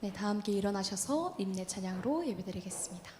네, 다 함께 일어나셔서 임내 찬양으로 예배드리겠습니다.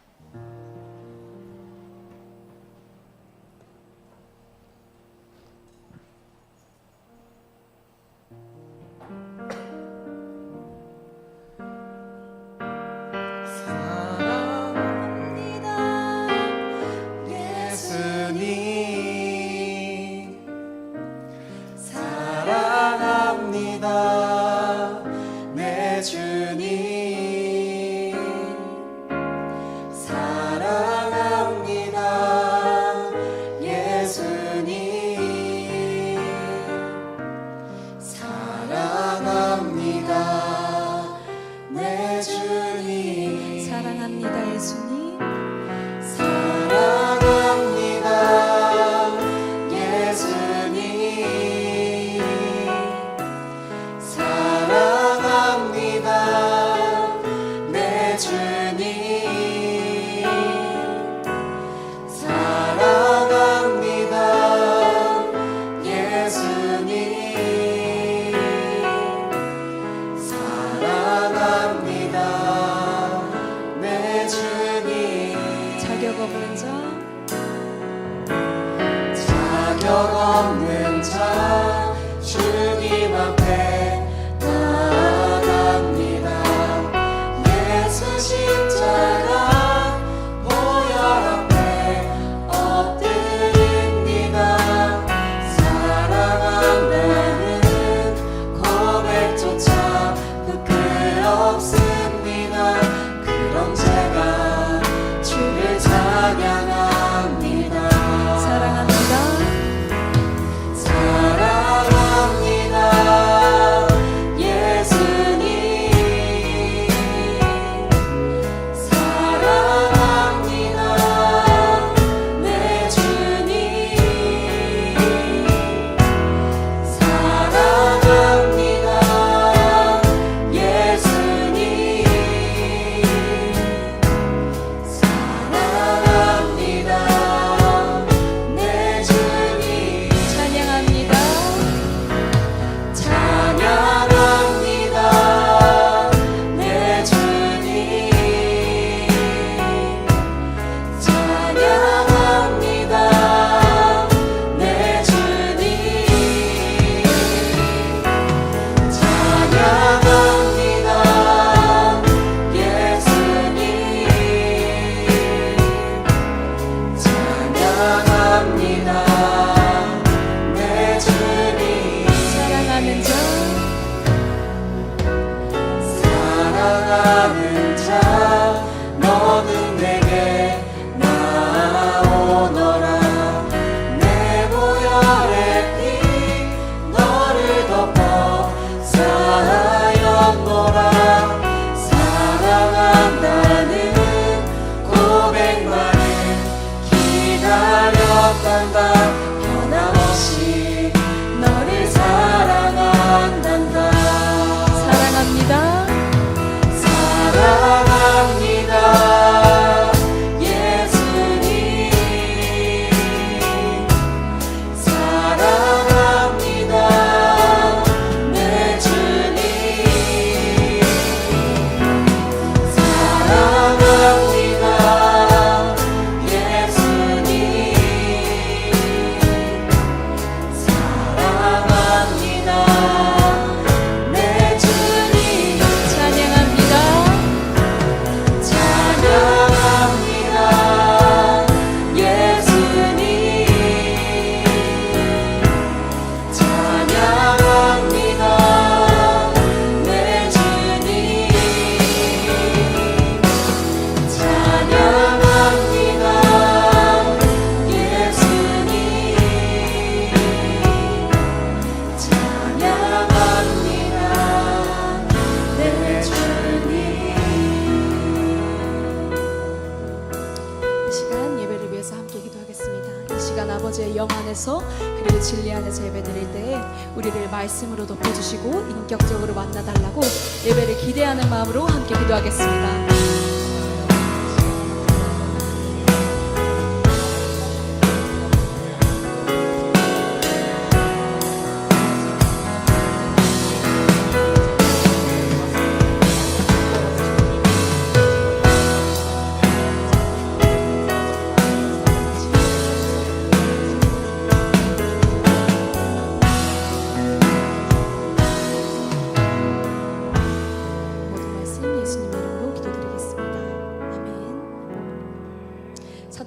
아버지의 영 안에서 그리고 진리 안에서 예배드릴 때에 우리를 말씀으로 덮어주시고 인격적으로 만나달라고 예배를 기대하는 마음으로 함께 기도하겠습니다.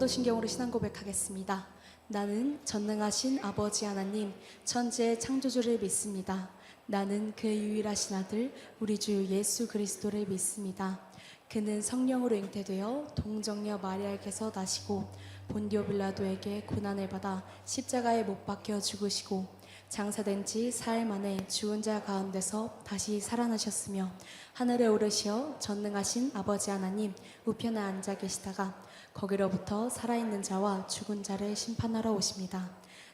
사도신경으로 신앙 고백하겠습니다. 나는 전능하신 아버지 하나님 천지의 창조주를 믿습니다. 나는 그의 유일하신 아들 우리 주 예수 그리스도를 믿습니다. 그는 성령으로 잉태되어 동정녀 마리아에게서 나시고 본디오 빌라도에게 고난을 받아 십자가에 못 박혀 죽으시고 장사된 지 사흘 만에 죽은 자 가운데서 다시 살아나셨으며 하늘에 오르시어 전능하신 아버지 하나님 우편에 앉아 계시다가 거기로부터 살아있는 자와 죽은 자를 심판하러 오십니다.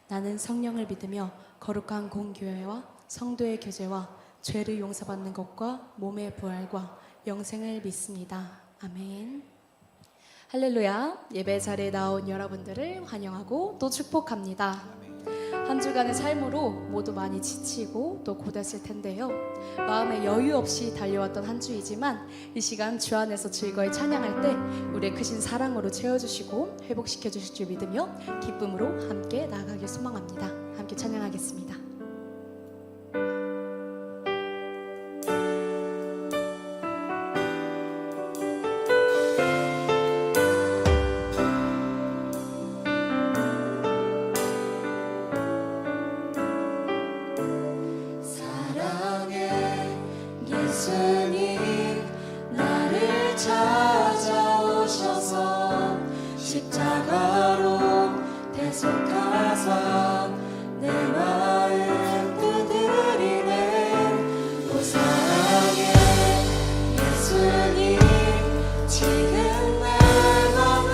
나는 성령을 믿으며 거룩한 공교회와 성도의 교제와 죄를 용서받는 것과 몸의 부활과 영생을 믿습니다. 아멘. 할렐루야. 예배 자리에 나온 여러분들을 환영하고 또 축복합니다. 한 주간의 삶으로 모두 많이 지치고 또 고됐을 텐데요. 마음에 여유 없이 달려왔던 한 주이지만 이 시간 주 안에서 즐거이 찬양할 때 우리의 크신 사랑으로 채워주시고 회복시켜 주실 줄 믿으며 기쁨으로 함께 나아가길 소망합니다. 함께 찬양하겠습니다. 예수님 나를 찾아오셔서 십자가로 대속하사 내 마음 두드리네. 오 사랑해 예수님 지금 내 맘을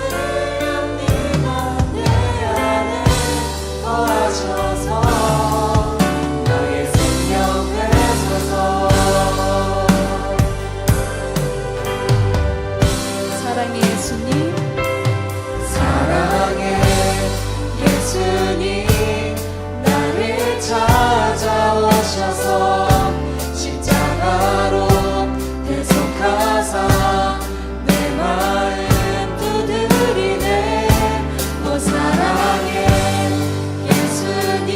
엽니다. 내 안에 거하셔서 나의 생명 되소서. 사랑의 예수님 사랑해 예수님 나를 찾아오셔서 십자가로 대속하사 내 마음 두드리네. 오 사랑해 예수님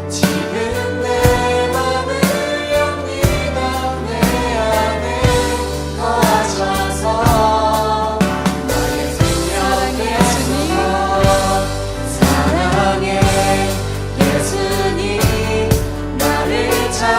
지금 내 맘을 엽니다. 내 안에 거하셔서 나의 생명 되소서. 사랑해 예수님 나를 찾아오셔서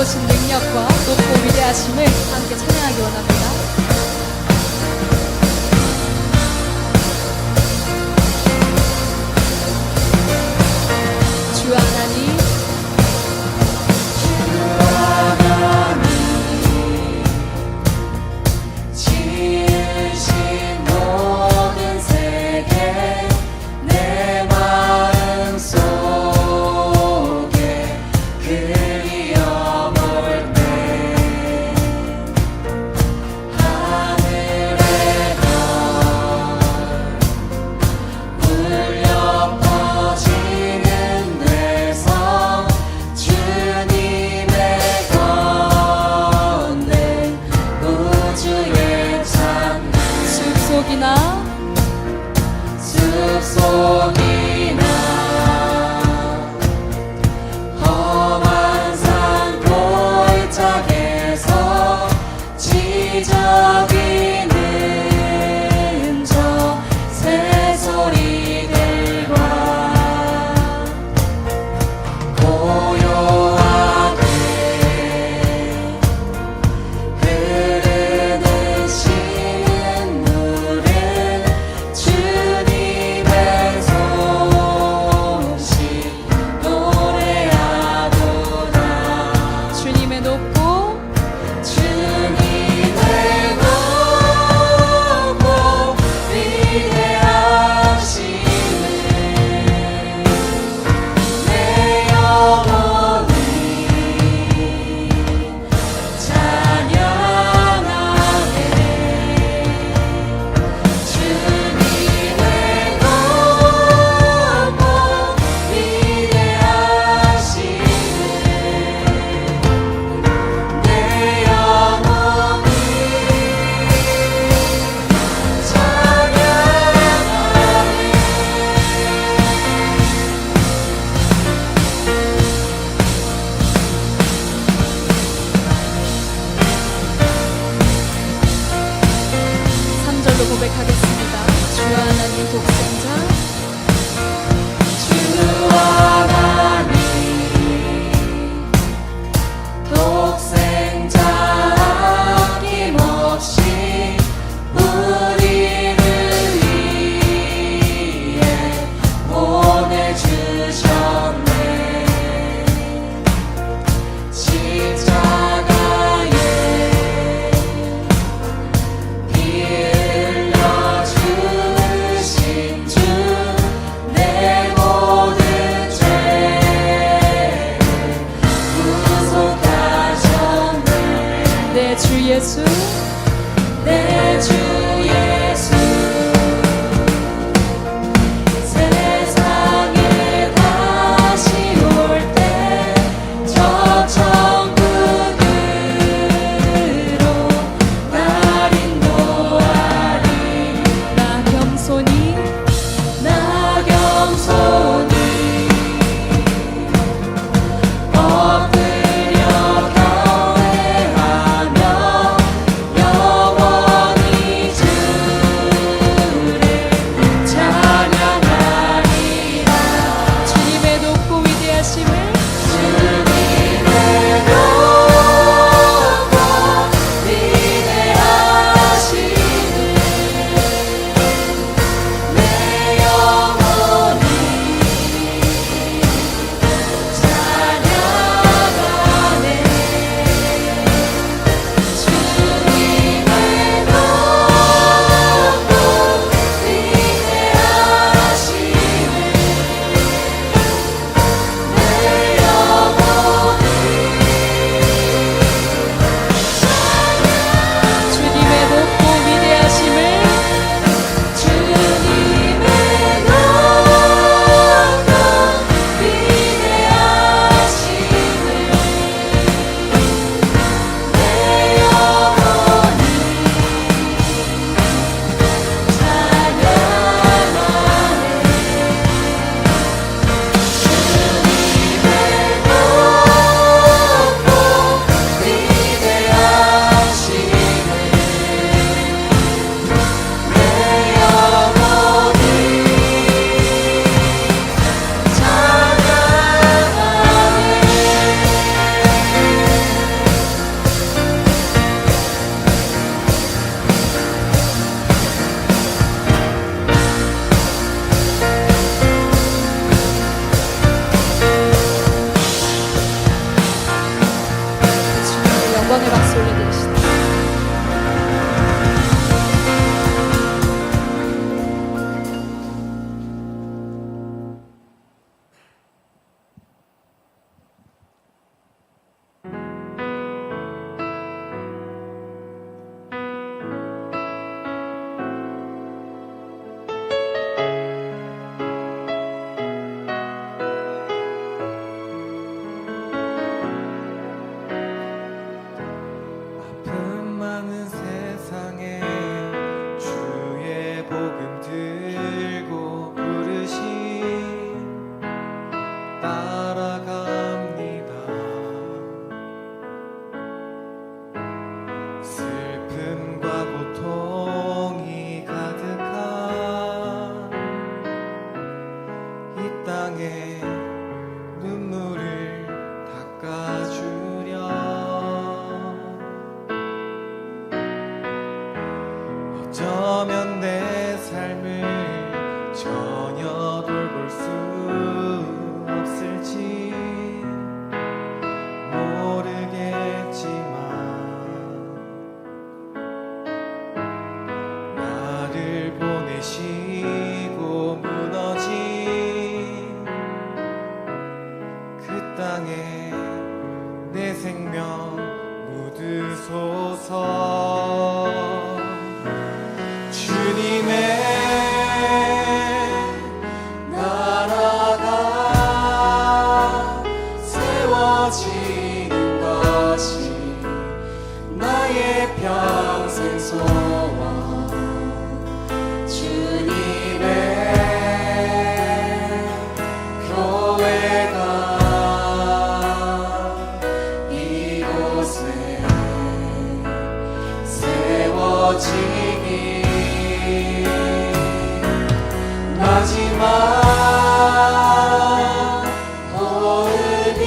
놀라우신 능력과 높고 위대하심을 함께 찬양하기 원합니다. 주 하나님 지으신 모든 세계 내 마음 속에 그리워볼 때 하늘의 별 울려 퍼지는 데서 주님의 권능 우주의 찬양 숲속이나 숲속이나 험한 산 골짜기에서 지저귀는 저 새소리들과 고요하게 흐르는 신물은 주님의 손실 노래하도다 주님의 높고 주님의 높고 위대하심을 내 영혼이 찬양하네 주님의 높고 위대하심을 내 영혼이 삼절로 고백하겠습니다. 주 하나님 독생자 주 하나님 독생자 아낌없이 우리를 위해 보내주셨네 십자가에 피 흘려 주신 주 내 모든 죄를 구속하셨네 내 주 예수 내 주 예수 세상에 다시 올 때 저 천국으로 날 인도하리 나 겸손히 나 겸손히 엎드려 경배하며 영원히 어쩌면 내 삶을 전혀 돌볼 수 없을지 모르겠지만 나를 보내시고 무너진 그 땅에 내 생명 묻으소서. 주님의 나라가 세워지는 것이 나의 평생 소원. 주님의 교회가 이곳에 세워지니 마지막 호흡이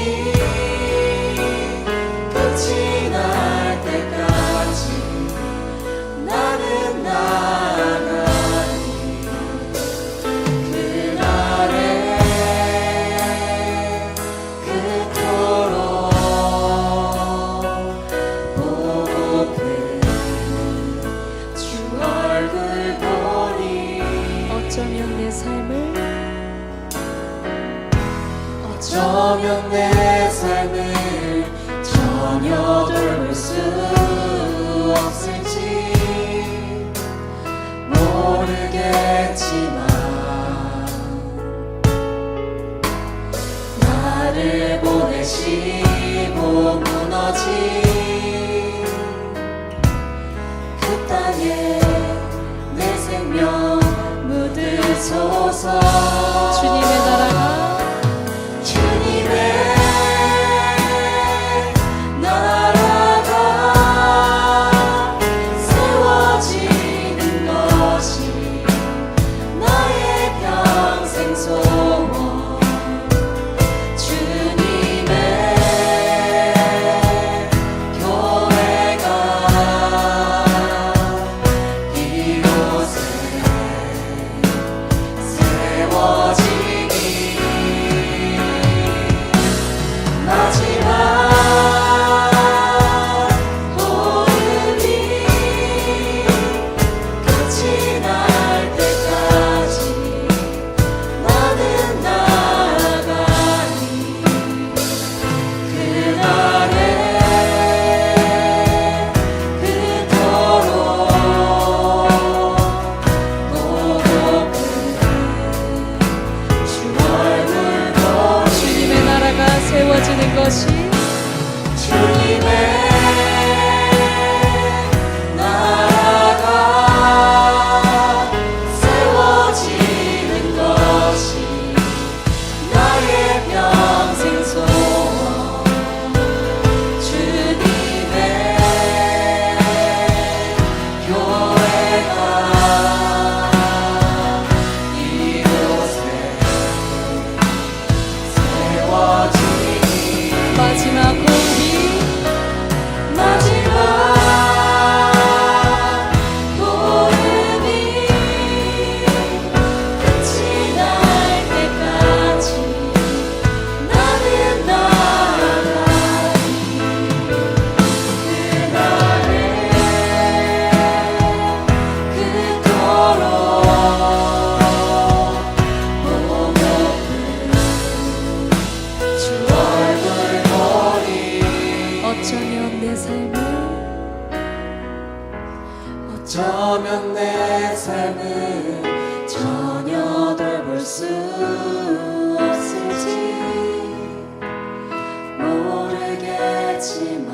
끝이 날 때까지 나는 나가니 그날에 그토록 보고픈 주 얼굴 보니 어쩌면 내 삶을 어쩌면 내 삶을 전혀 돌볼 수 없을지 모르겠지만 나를 보내시고 무너진 그 땅에 내 생명 묻으소서. 주님의 나라가 주님의 나라가 세워지는 것이 나의 평생 소원. 주님의 교회가 이곳에 세워지니 마지막 호흡이 끝이 날 때까지 나는 나가니 그날에 그토록 보고픈 주 얼굴 보니 주님의 나라가 세워지는 것이 주님의 나라가 세워지는 것이 나의 평생 소원. 주님의 교회가 이곳에 세워지니 마지막 호흡이 마지막 호흡이 끝이 날 때까지 나는 나가니 그날에 그토록 보고픈 주 얼굴 보니 어쩌면 내 삶을 어쩌면 내 삶을 전혀 돌볼 수 없을지 모르겠지만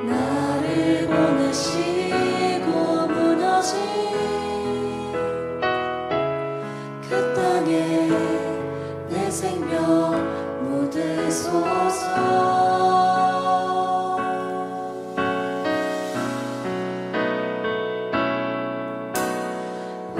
나를 보내시고 무너진 그 땅에 내 생명 묻으소서. 우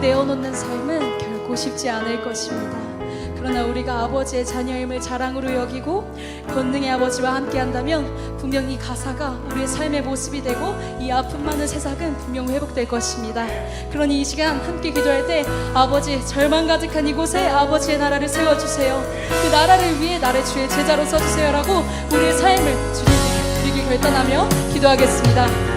내어놓는 삶은 결코 쉽지 않을 것입니다. 그러나 우리가 아버지의 자녀임을 자랑으로 여기고 권능의 아버지와 함께한다면 분명 이 가사가 우리의 삶의 모습이 되고 이 아픔 많은 세상은 분명 회복될 것입니다. 그러니 이 시간 함께 기도할 때 아버지, 절망 가득한 이곳에 아버지의 나라를 세워주세요. 그 나라를 위해 나를 주의 제자로 써주세요라고 우리의 삶을 주님께 드리기 결단하며 기도하겠습니다.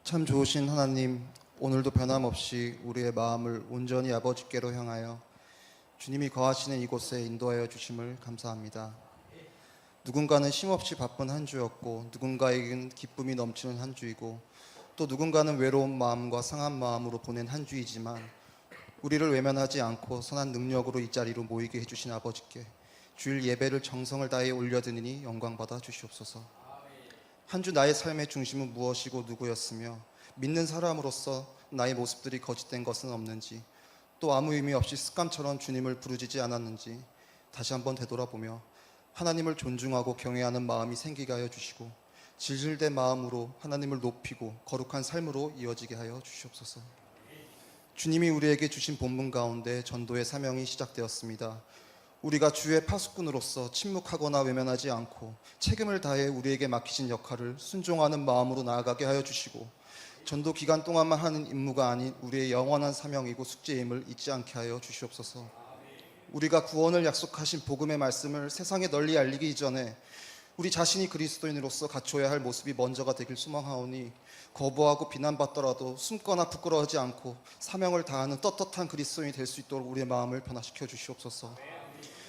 참 좋으신 하나님, 오늘도 변함없이 우리의 마음을 온전히 아버지께로 향하여 주님이 거하시는 이곳에 인도하여 주심을 감사합니다. 누군가는 쉼없이 바쁜 한 주였고, 누군가에게는 기쁨이 넘치는 한 주이고, 또 누군가는 외로운 마음과 상한 마음으로 보낸 한 주이지만, 우리를 외면하지 않고 선한 능력으로 이 자리로 모이게 해주신 아버지께 주일 예배를 정성을 다해 올려드리니 영광받아 주시옵소서. 한 주 나의 삶의 중심은 무엇이고 누구였으며, 믿는 사람으로서 나의 모습들이 거짓된 것은 없는지, 또 아무 의미 없이 습관처럼 주님을 부르짖지 않았는지 다시 한번 되돌아보며 하나님을 존중하고 경외하는 마음이 생기게 하여 주시고, 진실된 마음으로 하나님을 높이고 거룩한 삶으로 이어지게 하여 주시옵소서. 주님이 우리에게 주신 본분 가운데 전도의 사명이 시작되었습니다. 우리가 주의 파수꾼으로서 침묵하거나 외면하지 않고 책임을 다해 우리에게 맡기신 역할을 순종하는 마음으로 나아가게 하여 주시고, 전도 기간 동안만 하는 임무가 아닌 우리의 영원한 사명이고 숙제임을 잊지 않게 하여 주시옵소서. 우리가 구원을 약속하신 복음의 말씀을 세상에 널리 알리기 이전에 우리 자신이 그리스도인으로서 갖춰야 할 모습이 먼저가 되길 소망하오니, 거부하고 비난받더라도 숨거나 부끄러워하지 않고 사명을 다하는 떳떳한 그리스도인이 될 수 있도록 우리의 마음을 변화시켜 주시옵소서.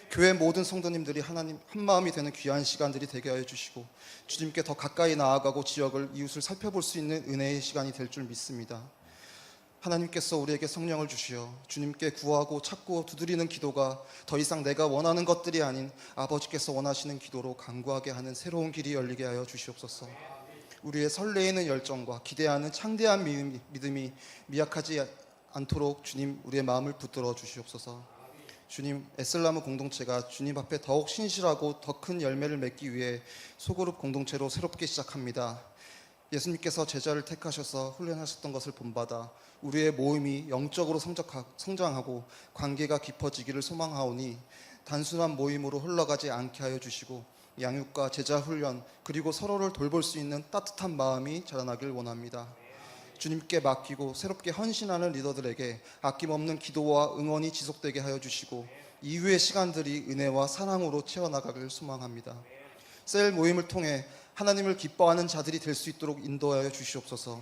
교회 모든 성도님들이 하나님 한 마음이 되는 귀한 시간들이 되게 하여 주시고, 주님께 더 가까이 나아가고 지역을, 이웃을 살펴볼 수 있는 은혜의 시간이 될 줄 믿습니다. 하나님께서 우리에게 성령을 주시어 주님께 구하고 찾고 두드리는 기도가 더 이상 내가 원하는 것들이 아닌 아버지께서 원하시는 기도로 간구하게 하는 새로운 길이 열리게 하여 주시옵소서. 우리의 설레이는 열정과 기대하는 창대한 믿음이 미약하지 않도록 주님 우리의 마음을 붙들어 주시옵소서. 주님, 에슬라무 공동체가 주님 앞에 더욱 신실하고 더 큰 열매를 맺기 위해 소그룹 공동체로 새롭게 시작합니다. 예수님께서 제자를 택하셔서 훈련하셨던 것을 본받아 우리의 모임이 영적으로 성장하고 관계가 깊어지기를 소망하오니, 단순한 모임으로 흘러가지 않게 하여 주시고 양육과 제자 훈련, 그리고 서로를 돌볼 수 있는 따뜻한 마음이 자라나길 원합니다. 주님께 맡기고 새롭게 헌신하는 리더들에게 아낌없는 기도와 응원이 지속되게 하여 주시고, 이후의 시간들이 은혜와 사랑으로 채워나가길 소망합니다. 셀 모임을 통해 하나님을 기뻐하는 자들이 될 수 있도록 인도하여 주시옵소서.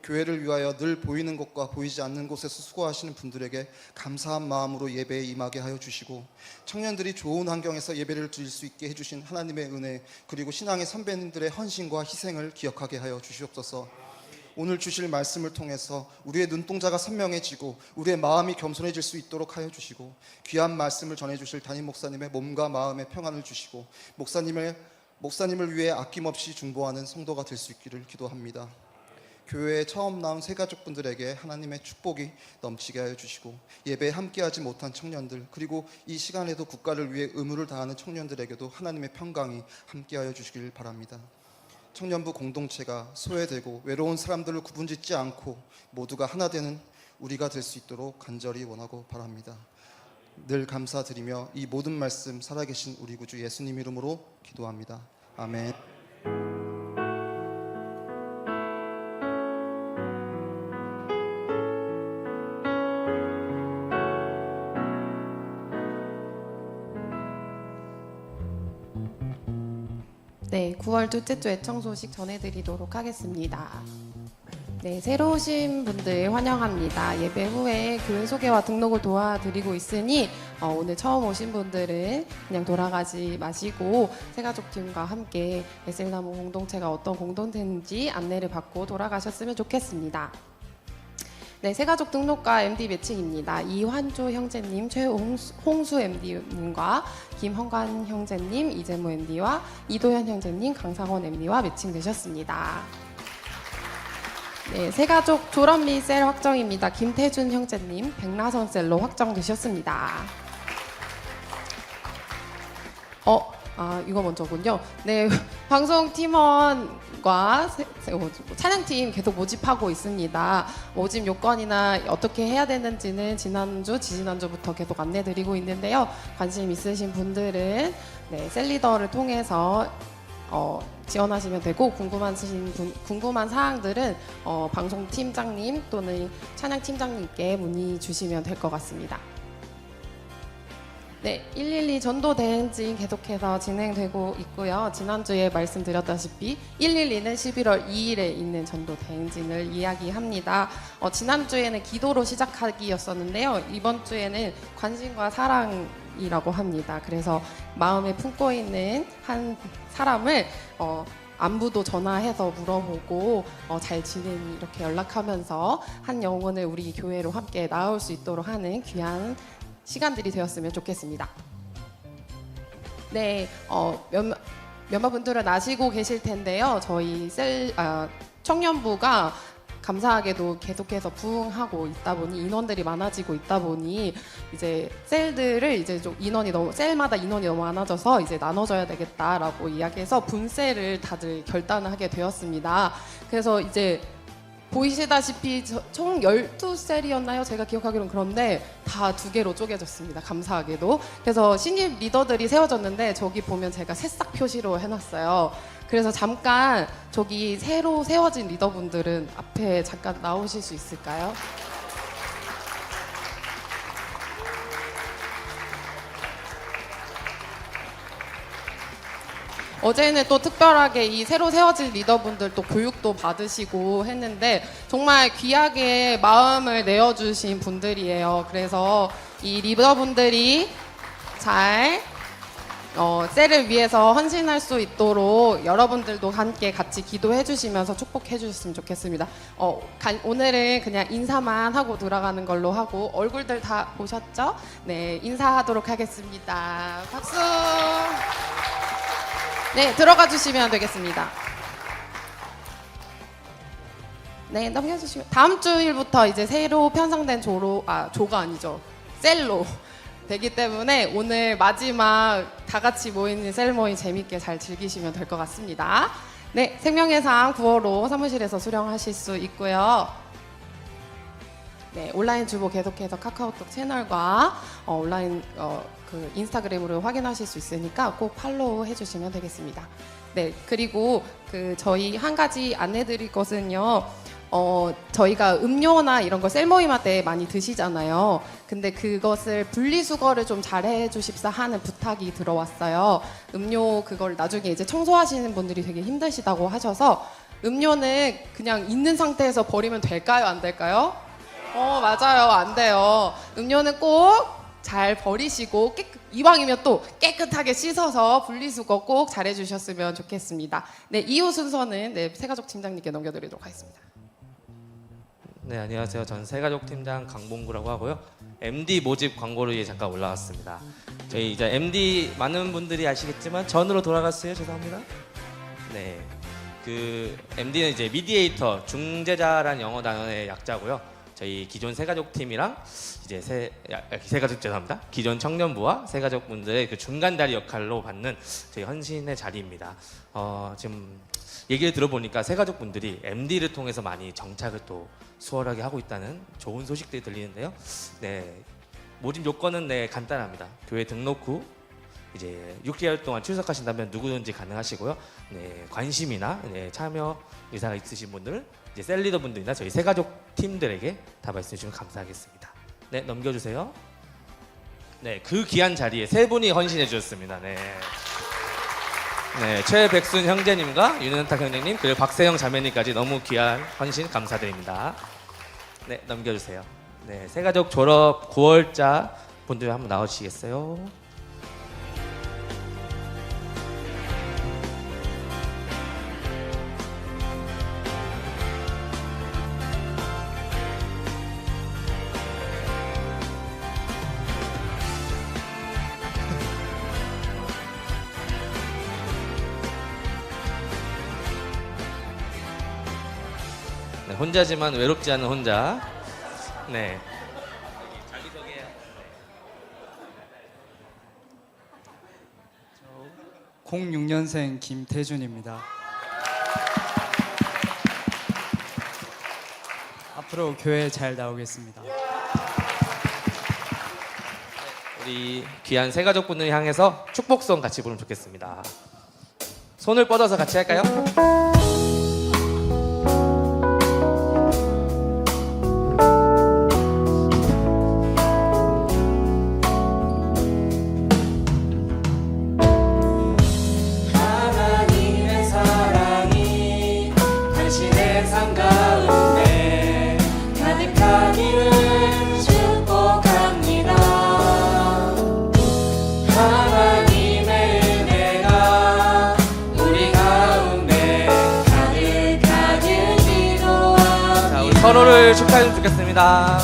교회를 위하여 늘 보이는 것과 보이지 않는 곳에서 수고하시는 분들에게 감사한 마음으로 예배에 임하게 하여 주시고, 청년들이 좋은 환경에서 예배를 드릴 수 있게 해주신 하나님의 은혜, 그리고 신앙의 선배님들의 헌신과 희생을 기억하게 하여 주시옵소서. 오늘 주실 말씀을 통해서 우리의 눈동자가 선명해지고 우리의 마음이 겸손해질 수 있도록 하여 주시고, 귀한 말씀을 전해주실 담임 목사님의 몸과 마음의 평안을 주시고, 목사님을 위해 아낌없이 중보하는 성도가 될 수 있기를 기도합니다. 교회에 처음 나온 새가족분들에게 하나님의 축복이 넘치게 하여 주시고, 예배에 함께하지 못한 청년들, 그리고 이 시간에도 국가를 위해 의무를 다하는 청년들에게도 하나님의 평강이 함께하여 주시길 바랍니다. 청년부 공동체가 소외되고 외로운 사람들을 구분짓지 않고 모두가 하나 되는 우리가 될 수 있도록 간절히 원하고 바랍니다. 늘 감사드리며 이 모든 말씀 살아계신 우리 구주 예수님 이름으로 기도합니다. 아멘. 네, 9월 둘째 주 애청 소식 전해드리도록 하겠습니다. 네, 새로 오신 분들 환영합니다. 예배 후에 교회 소개와 등록을 도와드리고 있으니 오늘 처음 오신 분들은 그냥 돌아가지 마시고 새가족팀과 함께 에셀나무 공동체가 어떤 공동체인지 안내를 받고 돌아가셨으면 좋겠습니다. 네, 새가족 등록과 MD 매칭입니다. 이환조 형제님, 최홍수 MD님과 김헌관 형제님, 이재모 MD와 이도현 형제님, 강상원 MD와 매칭되셨습니다. 네, 새가족 졸업 및 셀 확정입니다. 김태준 형제님, 백나선 셀로 확정되셨습니다. 이거 먼저군요. 네, 방송 팀원과 찬양팀 계속 모집하고 있습니다. 모집 요건이나 어떻게 해야 되는지는 지난주, 지지난주부터 계속 안내드리고 있는데요. 관심 있으신 분들은 네, 셀리더를 통해서 지원하시면 되고 궁금한 사항들은 방송팀장님 또는 찬양팀장님께 문의 주시면 될 것 같습니다. 네, 112 전도 대행진 계속해서 진행되고 있고요. 지난주에 말씀드렸다시피 112는 11월 2일에 있는 전도 대행진을 이야기합니다. 지난주에는 기도로 시작하기였었는데요. 이번 주에는 관심과 사랑이라고 합니다. 그래서 마음에 품고 있는 한 사람을 안부도 전화해서 물어보고 잘 지내니 이렇게 연락하면서 한 영혼을 우리 교회로 함께 나올 수 있도록 하는 귀한 시간들이 되었으면 좋겠습니다. 네, 몇몇 분들은 아시고 계실 텐데요. 저희 청년부가 감사하게도 계속해서 부흥하고 있다 보니 인원들이 많아지고 있다 보니 이제 셀들을 이제 좀 셀마다 인원이 너무 많아져서 이제 나눠줘야 되겠다라고 이야기해서 분셀을 다들 결단을 하게 되었습니다. 그래서 이제 보이시다시피 총 12셀이었나요? 제가 기억하기로는. 그런데 다 2개로 쪼개졌습니다. 감사하게도. 그래서 신입 리더들이 세워졌는데 저기 보면 제가 새싹 표시로 해놨어요. 그래서 잠깐 저기 새로 세워진 리더분들은 앞에 잠깐 나오실 수 있을까요? 어제는 또 특별하게 이 새로 세워진 리더분들 또 교육도 받으시고 했는데 정말 귀하게 마음을 내어주신 분들이에요. 그래서 이 리더분들이 잘 셀을 위해서 헌신할 수 있도록 여러분들도 함께 같이 기도해 주시면서 축복해 주셨으면 좋겠습니다. 오늘은 그냥 인사만 하고 돌아가는 걸로 하고 얼굴들 다 보셨죠? 네, 인사하도록 하겠습니다. 박수! 네, 들어가 주시면 되겠습니다. 네, 넘겨주시면. 다음 주일부터 이제 새로 편성된 조가 아니죠. 셀로 되기 때문에 오늘 마지막 다 같이 모이는 셀 모임 재밌게 잘 즐기시면 될 것 같습니다. 네, 생명의 삶 9월호 사무실에서 수령하실 수 있고요. 네, 온라인 주보 계속해서 카카오톡 채널과 온라인 그 인스타그램으로 확인하실 수 있으니까 꼭 팔로우 해주시면 되겠습니다. 네, 그리고 저희 한 가지 안내드릴 것은요. 저희가 음료나 이런 거 셀모임할 때 많이 드시잖아요. 근데 그것을 분리수거를 좀 잘해 주십사 하는 부탁이 들어왔어요. 음료 그걸 나중에 이제 청소하시는 분들이 되게 힘드시다고 하셔서 음료는 그냥 있는 상태에서 버리면 될까요? 안 될까요? 맞아요. 안 돼요. 음료는 꼭 잘 버리시고 이왕이면 또 깨끗하게 씻어서 분리수거 꼭 잘해 주셨으면 좋겠습니다. 네, 이후 순서는 새가족 팀장님께 넘겨드리도록 하겠습니다. 네, 안녕하세요. 전 새가족 팀장 강봉구라고 하고요. MD 모집 광고로 잠깐 올라왔습니다. 저희 이제 MD 많은 분들이 아시겠지만 전으로 돌아갔어요. 죄송합니다. 네, 그 MD는 이제 미디에이터, 중재자란 영어 단어의 약자고요. 저희 기존 새가족 팀이랑 이제 새가족 죄송합니다. 기존 청년부와 새가족 분들의 그 중간다리 역할로 받는 저희 헌신의 자리입니다. 지금 얘기를 들어보니까 새가족 분들이 MD를 통해서 많이 정착을 또 수월하게 하고 있다는 좋은 소식들이 들리는데요. 네, 모집 요건은 간단합니다. 교회 등록 후 이제 6개월 동안 출석하신다면 누구든지 가능하시고요. 네, 관심이나 참여 의사가 있으신 분들은 이제 셀리더 분들이나 저희 새가족 팀들에게 다 말씀해 주시면 감사하겠습니다. 네, 넘겨주세요. 네, 그 귀한 자리에 3분이 헌신해 주셨습니다. 네. 네, 최백순 형제님과 윤현탁 형제님 그리고 박세영 자매님까지 너무 귀한 헌신 감사드립니다. 네, 넘겨주세요. 네, 새가족 졸업 9월자 분들 한번 나오시겠어요? 네, 혼자지만 외롭지 않은 혼자. 네. 자기소개. 06년생 김태준입니다. 앞으로 교회 잘 나오겠습니다. 우리 귀한 새가족분을 향해서 축복송 같이 부르면 좋겠습니다. 손을 뻗어서 같이 할까요? 하나님의 사랑이 당신의 삶 가운데 가득하기를 축복합니다. 하나님의 은혜가 우리 가운데 가득하길 기도합니다. 자, 우리 서로를 축하해주면 좋겠습니다.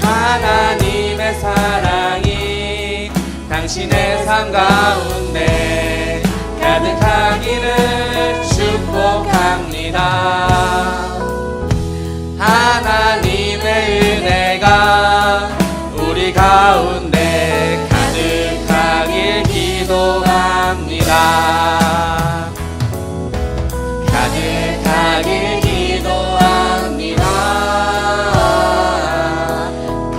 하나님의 사랑이 당신의 삶 가운데 가득하기를 축복합니다. 하나님의 은혜가 우리 가운데 가득하길 기도합니다. 가득하길 기도합니다.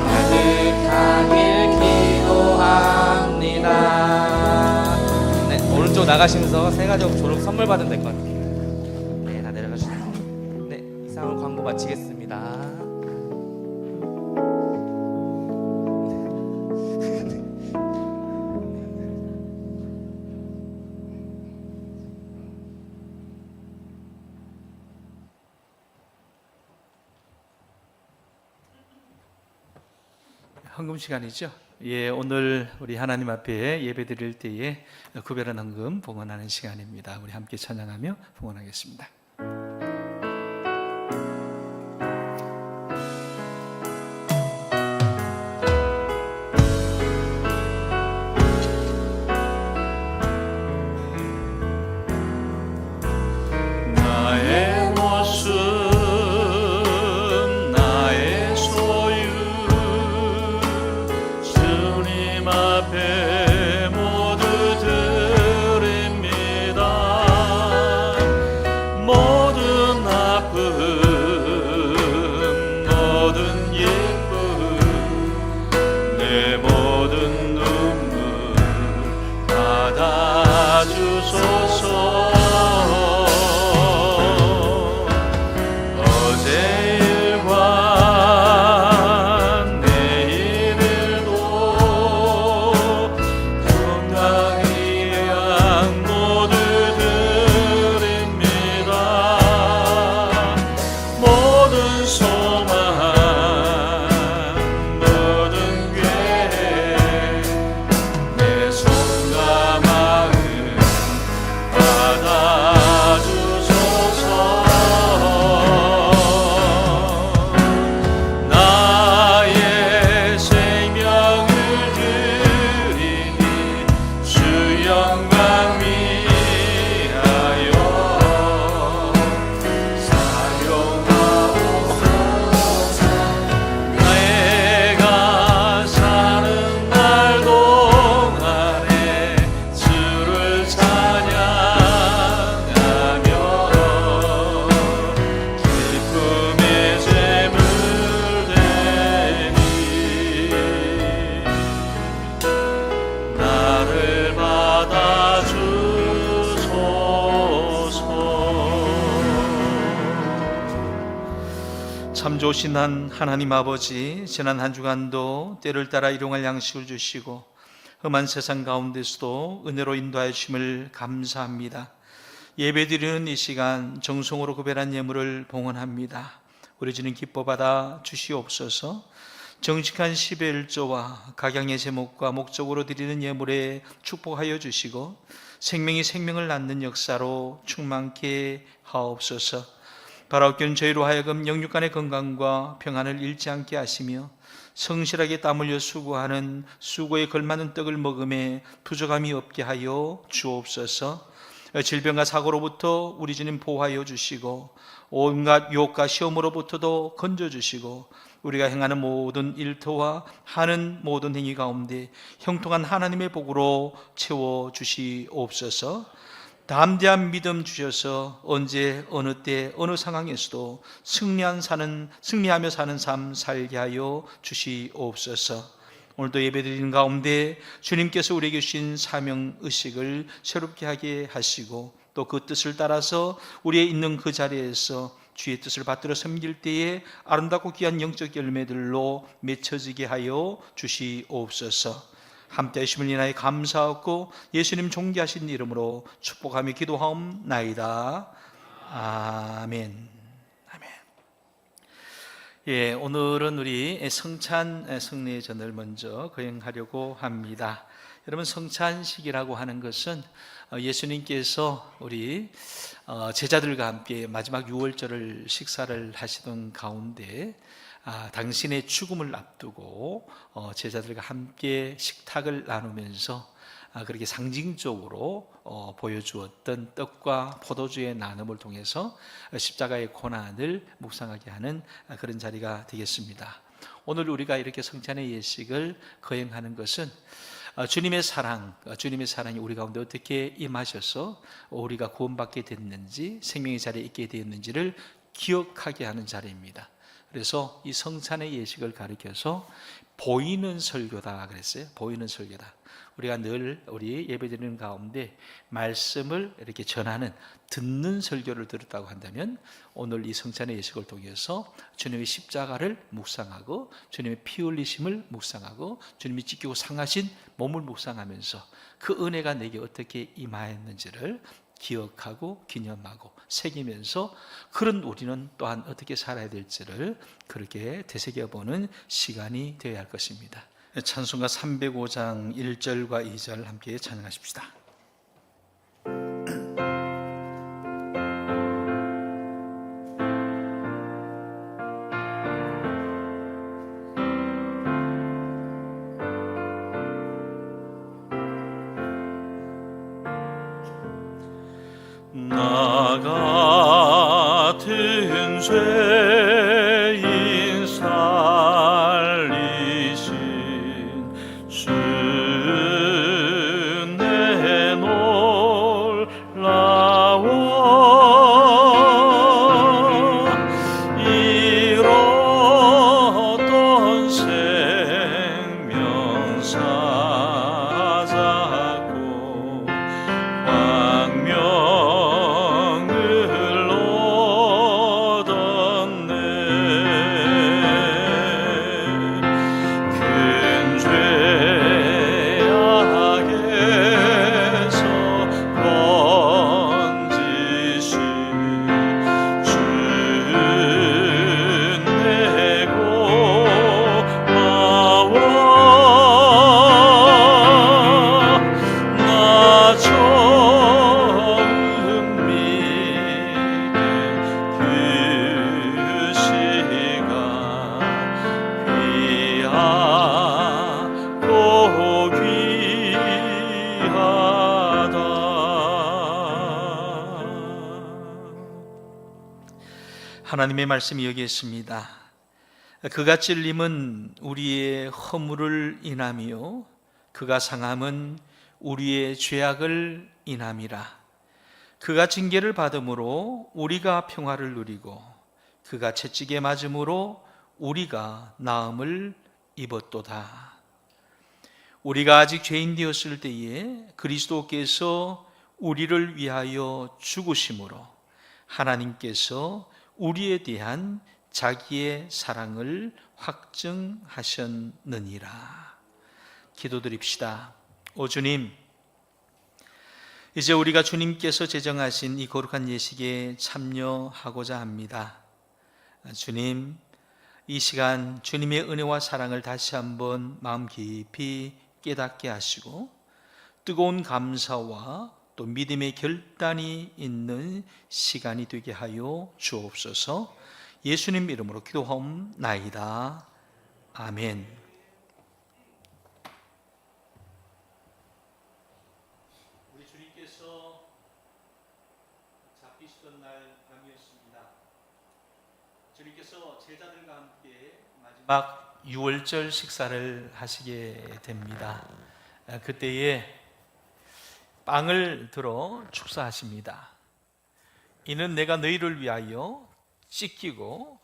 가득하길 기도합니다. 네, 오른쪽 나가시면서 새가족 졸업 선물 받으면 될 것 같아요. 네, 다 내려가주세요. 네, 이상으로 광고 마치겠습니다. 헌금 시간이죠. 예, 오늘 우리 하나님 앞에 예배 드릴 때에 구별한 헌금 봉헌하는 시간입니다. 우리 함께 찬양하며 봉헌하겠습니다. 나의 모습 나의 소유 주님 앞에 모두 드립니다. 모든 아픔 모든 예쁨 내 모든 눈물 받아주소서. 어제 일과 내일을도 건강히 양 모두 드립니다. 모든 소망 모든 계획 내 손과 마음 받아주소서. 나의 생명을 드리니 주 영광 위하여 사용하옵소서. 내가 사는 날 동안에 주를 찬양하며 기쁨의 제물 되니 나를 받아주소서. 참 좋으신 하나님 아버지, 지난 한 주간도 때를 따라 일용할 양식을 주시고 험한 세상 가운데서도 은혜로 인도하여 주심을 감사합니다. 예배드리는 이 시간 정성으로 구별한 예물을 봉헌합니다. 우리 주님 기뻐 받아 주시옵소서. 정직한 10의 1조와 각양의 제목과 목적으로 드리는 예물에 축복하여 주시고 생명이 생명을 낳는 역사로 충만케 하옵소서. 바라옵기는 저희로 하여금 영육간의 건강과 평안을 잃지 않게 하시며 성실하게 땀 흘려 수고하는 수고에 걸맞는 떡을 먹음에 부족함이 없게 하여 주옵소서. 질병과 사고로부터 우리 주님 보호하여 주시고 온갖 유혹과 시험으로부터도 건져주시고 우리가 행하는 모든 일터와 하는 모든 행위 가운데 형통한 하나님의 복으로 채워주시옵소서. 담대한 믿음 주셔서 언제 어느 때 어느 상황에서도 승리하며 사는 삶 살게 하여 주시옵소서. 오늘도 예배드리는 가운데 주님께서 우리에게 주신 사명의식을 새롭게 하게 하시고 또 그 뜻을 따라서 우리의 있는 그 자리에서 주의 뜻을 받들어 섬길 때에 아름답고 귀한 영적 열매들로 맺혀지게 하여 주시옵소서. 함께 하심을 인하여 감사하고 예수님 존귀하신 이름으로 축복하며 기도하옵나이다. 아멘. 아멘. 예, 오늘은 우리 성찬 승리의 전을 먼저 거행하려고 합니다. 여러분, 성찬식이라고 하는 것은 예수님께서 우리 제자들과 함께 마지막 유월절을 식사를 하시던 가운데 당신의 죽음을 앞두고 제자들과 함께 식탁을 나누면서 그렇게 상징적으로 보여주었던 떡과 포도주의 나눔을 통해서 십자가의 고난을 묵상하게 하는 그런 자리가 되겠습니다. 오늘 우리가 이렇게 성찬의 예식을 거행하는 것은 주님의 사랑이 우리 가운데 어떻게 임하셔서 우리가 구원받게 됐는지, 생명의 자리에 있게 되었는지를 기억하게 하는 자리입니다. 그래서 이 성찬의 예식을 가리켜서 보이는 설교다 그랬어요. 보이는 설교다. 우리가 늘 우리 예배드리는 가운데 말씀을 이렇게 전하는, 듣는 설교를 들었다고 한다면 오늘 이 성찬의 예식을 통해서 주님의 십자가를 묵상하고 주님의 피 흘리심을 묵상하고 주님이 찢기고 상하신 몸을 묵상하면서 그 은혜가 내게 어떻게 임하였는지를 기억하고 기념하고 새기면서 그런 우리는 또한 어떻게 살아야 될지를 그렇게 되새겨보는 시간이 되어야 할 것입니다. 찬송가 305장 1절과 2절 함께 찬양하십시다. 나 같은 죄인 살리신 주 내 놀라워 잃었던 생명 찾았고 광명을 얻었네. 큰 죄악에서 건지신 주 내고 나와 나 처음 믿은 그 시간 귀하고 귀하다. 하나님의 말씀이 여기 있습니다. 그가 찔림은 우리의 허물을 인하며 그가 상함은 우리의 죄악을 인함이라. 그가 징계를 받음으로 우리가 평화를 누리고 그가 채찍에 맞음으로 우리가 나음을 입었도다. 우리가 아직 죄인 되었을 때에 그리스도께서 우리를 위하여 죽으심으로 하나님께서 우리에 대한 자기의 사랑을 확증하셨느니라. 기도드립시다. 오 주님, 이제 우리가 주님께서 제정하신 이 거룩한 예식에 참여하고자 합니다. 주님, 이 시간 주님의 은혜와 사랑을 다시 한번 마음 깊이 깨닫게 하시고 뜨거운 감사와 또 믿음의 결단이 있는 시간이 되게 하여 주옵소서. 예수님 이름으로 기도하옵나이다. 아멘. 우리 주님께서 잡히시던 날 밤이었습니다. 주님께서 제자들과 함께 마지막 유월절 식사를 하시게 됩니다. 그때에 빵을 들어 축사하십니다. 이는 내가 너희를 위하여 찢기고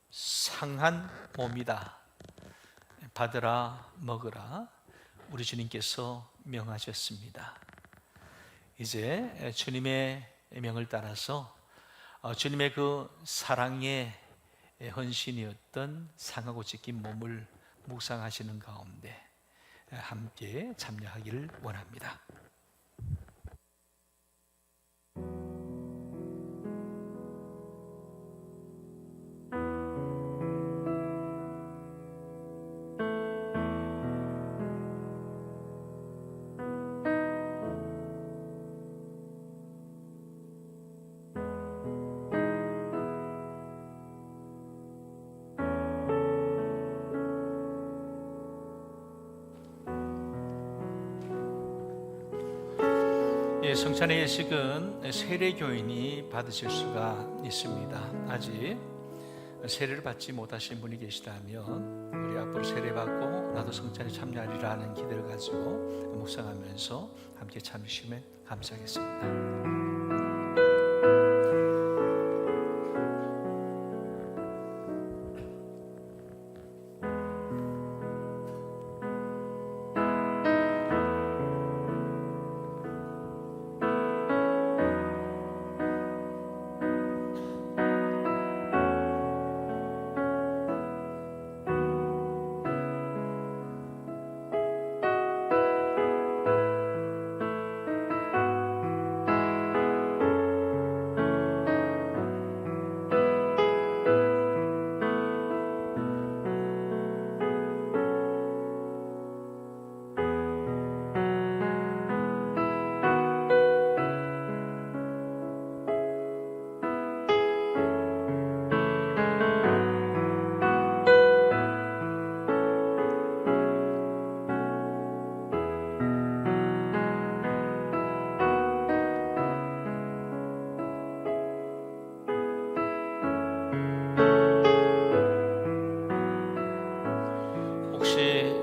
상한 몸이다. 받으라 먹으라. 우리 주님께서 명하셨습니다. 이제 주님의 명을 따라서 주님의 그 사랑의 헌신이었던 상하고 찢긴 몸을 묵상하시는 가운데 함께 참여하기를 원합니다. 성찬의 예식은 세례교인이 받으실 수가 있습니다. 아직 세례를 받지 못하신 분이 계시다면 우리 앞으로 세례받고 나도 성찬에 참여하리라 하는 기대를 가지고 묵상하면서 함께 참여하시면 감사하겠습니다.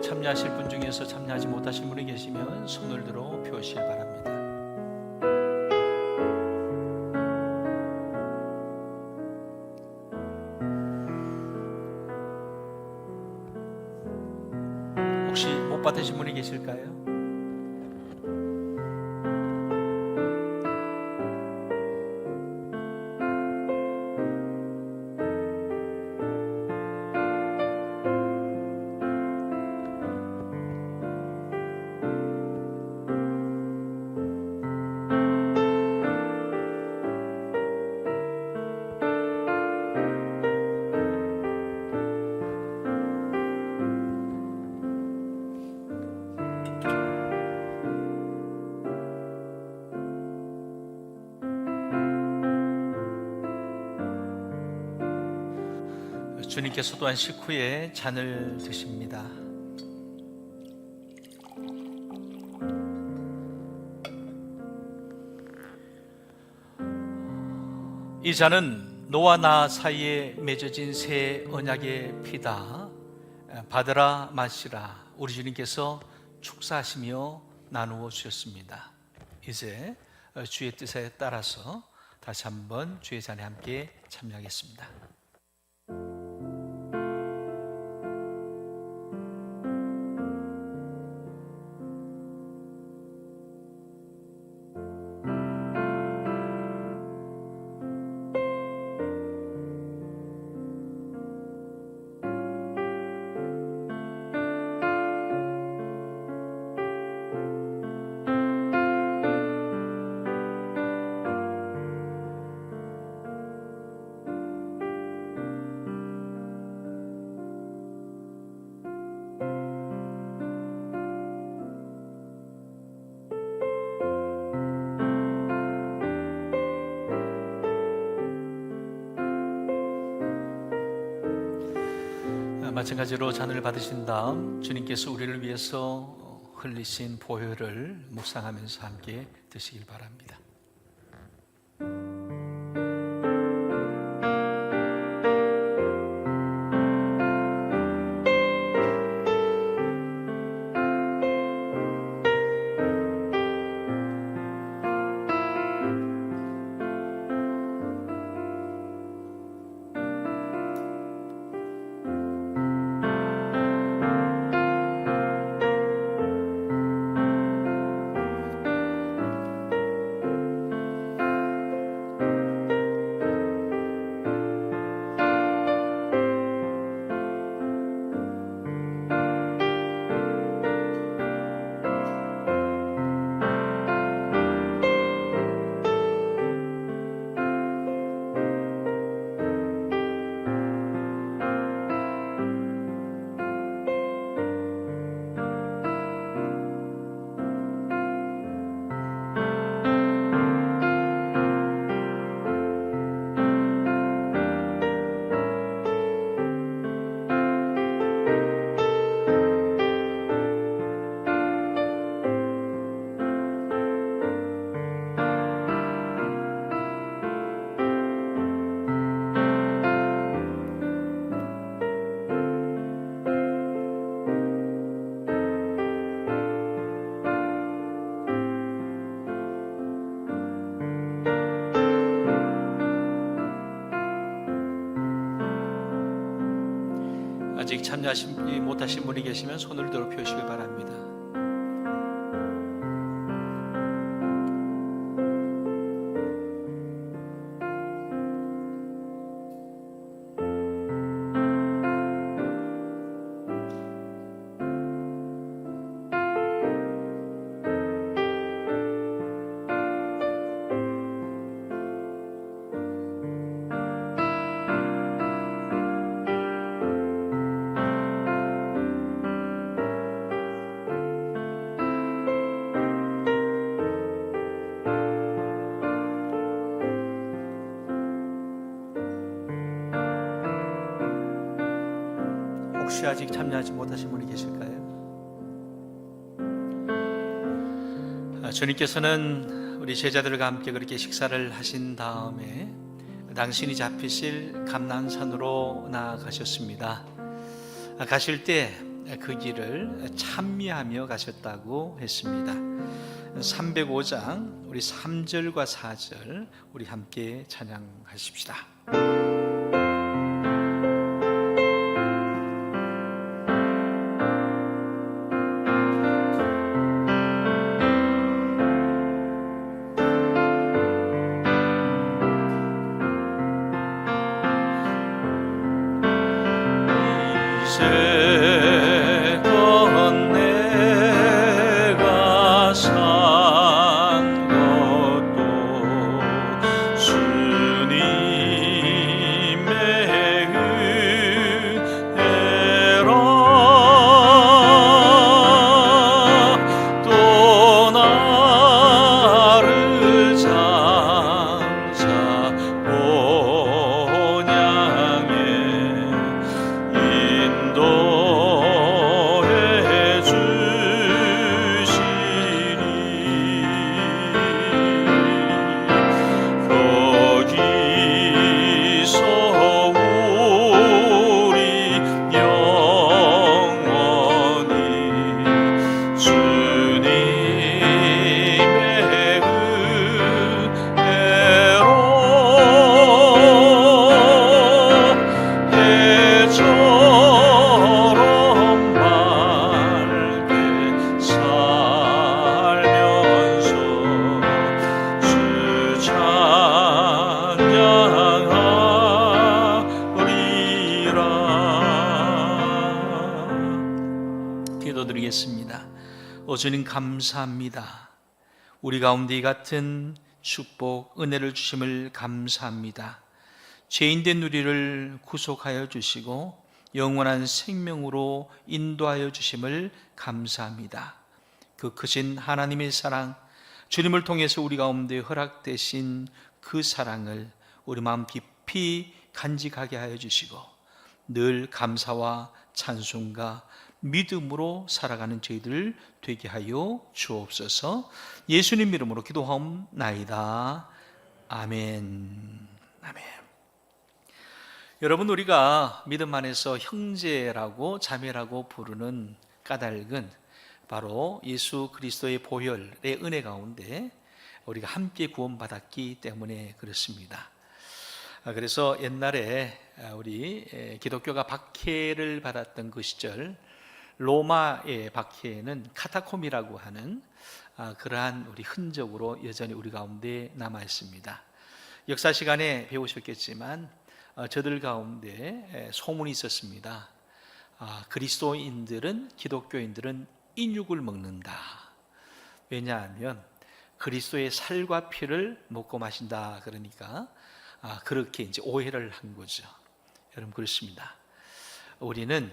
참여하실 분 중에서 참여하지 못하신 분이 계시면 손을 들어 표시길 바랍니다. 혹시 못 받으신 분이 계실까요? 주님께서 또한 식후에 잔을 드십니다. 이 잔은 너와 나 사이에 맺어진 새 언약의 피다. 받으라 마시라. 우리 주님께서 축사하시며 나누어 주셨습니다. 이제 주의 뜻에 따라서 다시 한번 주의 잔에 함께 참여하겠습니다. 마찬가지로 잔을 받으신 다음 주님께서 우리를 위해서 흘리신 보혈을 묵상하면서 함께 드시길 바랍니다. 아직 참여하지 못하신 분이 계시면 손을 들어 펴시기 바랍니다. 혹시 아직 참여하지 못하신 분이 계실까요? 주님께서는 우리 제자들과 함께 그렇게 식사를 하신 다음에 당신이 잡히실 감난산으로 나아가셨습니다. 가실 때 그 길을 찬미하며 가셨다고 했습니다. 305장 우리 3절과 4절 우리 함께 찬양하십시다. 이제껏 내가 산 것도 주님의 은혜라. 또 나를 장차 본향에 인도해 주시니 거기서 우리 영원히 주님의 은혜로 해처럼 맑게 살면서 주 찬양하리라. 기도드리겠습니다. 주님 감사합니다. 우리 가운데 이 같은 축복, 은혜를 주심을 감사합니다. 죄인된 우리를 구속하여 주시고 영원한 생명으로 인도하여 주심을 감사합니다. 그 크신 하나님의 사랑, 주님을 통해서 우리 가운데 허락되신 그 사랑을 우리 마음 깊이 간직하게 하여 주시고 늘 감사와 찬송과 믿음으로 살아가는 저희들 되게 하여 주옵소서. 예수님 이름으로 기도하옵나이다. 아멘. 아멘. 여러분, 우리가 믿음 안에서 형제라고 자매라고 부르는 까닭은 바로 예수 그리스도의 보혈의 은혜 가운데 우리가 함께 구원받았기 때문에 그렇습니다. 그래서 옛날에 우리 기독교가 박해를 받았던 그 시절, 로마의 박해에는 카타콤이라고 하는 그러한 우리 흔적으로 여전히 우리 가운데 남아 있습니다. 역사 시간에 배우셨겠지만 저들 가운데 소문이 있었습니다. 그리스도인들은, 기독교인들은 인육을 먹는다. 왜냐하면 그리스도의 살과 피를 먹고 마신다. 그러니까 그렇게 이제 오해를 한 거죠. 여러분, 그렇습니다. 우리는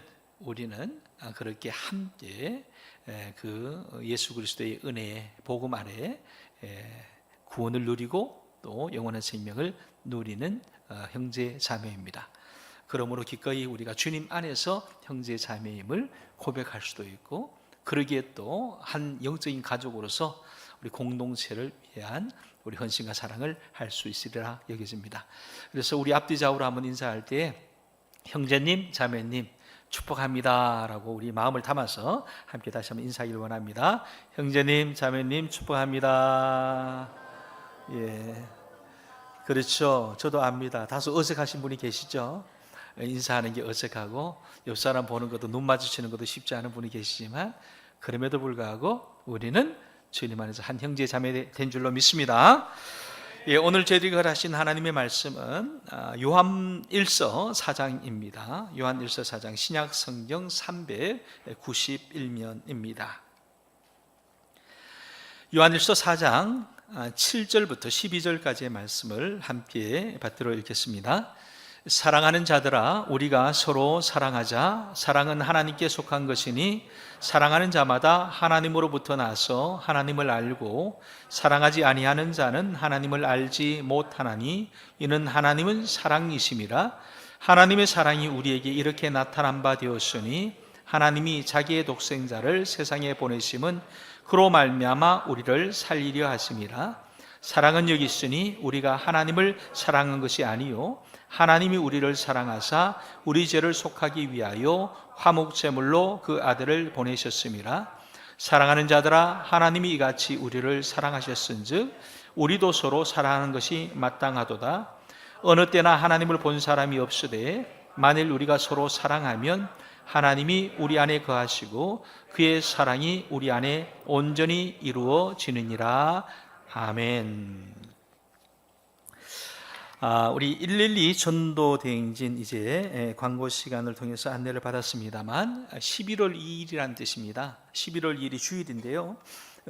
그렇게 함께 그 예수 그리스도의 은혜의 복음 아래 구원을 누리고 또 영원한 생명을 누리는 형제 자매입니다. 그러므로 기꺼이 우리가 주님 안에서 형제 자매임을 고백할 수도 있고, 그러기에 또 한 영적인 가족으로서 우리 공동체를 위한 우리 헌신과 사랑을 할 수 있으리라 여겨집니다. 그래서 우리 앞뒤 좌우로 한번 인사할 때 형제님, 자매님 축복합니다 라고 우리 마음을 담아서 함께 다시 한번 인사하기를 원합니다. 형제님, 자매님 축복합니다. 예, 그렇죠. 저도 압니다. 다소 어색하신 분이 계시죠. 인사하는 게 어색하고 옆 사람 보는 것도, 눈 마주치는 것도 쉽지 않은 분이 계시지만, 그럼에도 불구하고 우리는 주님 안에서 한 형제 자매 된 줄로 믿습니다. 예, 오늘 저희가 하신 하나님의 말씀은 요한 1서 4장입니다. 요한 1서 4장, 신약 성경 391면입니다. 요한 1서 4장 7절부터 12절까지의 말씀을 함께 받들어 읽겠습니다. 사랑하는 자들아, 우리가 서로 사랑하자. 사랑은 하나님께 속한 것이니 사랑하는 자마다 하나님으로부터 나서 하나님을 알고, 사랑하지 아니하는 자는 하나님을 알지 못하나니 이는 하나님은 사랑이심이라. 하나님의 사랑이 우리에게 이렇게 나타난 바 되었으니 하나님이 자기의 독생자를 세상에 보내심은 그로 말미암아 우리를 살리려 하심이라. 사랑은 여기 있으니 우리가 하나님을 사랑한 것이 아니요 하나님이 우리를 사랑하사 우리 죄를 속하기 위하여 화목제물로 그 아들을 보내셨음이라. 사랑하는 자들아, 하나님이 이같이 우리를 사랑하셨은즉 우리도 서로 사랑하는 것이 마땅하도다. 어느 때나 하나님을 본 사람이 없으되 만일 우리가 서로 사랑하면 하나님이 우리 안에 거하시고 그의 사랑이 우리 안에 온전히 이루어지느니라. 아멘. 우리 112 전도대행진 이제 광고 시간을 통해서 안내를 받았습니다만 11월 2일이라는 뜻입니다. 11월 2일이 주일인데요.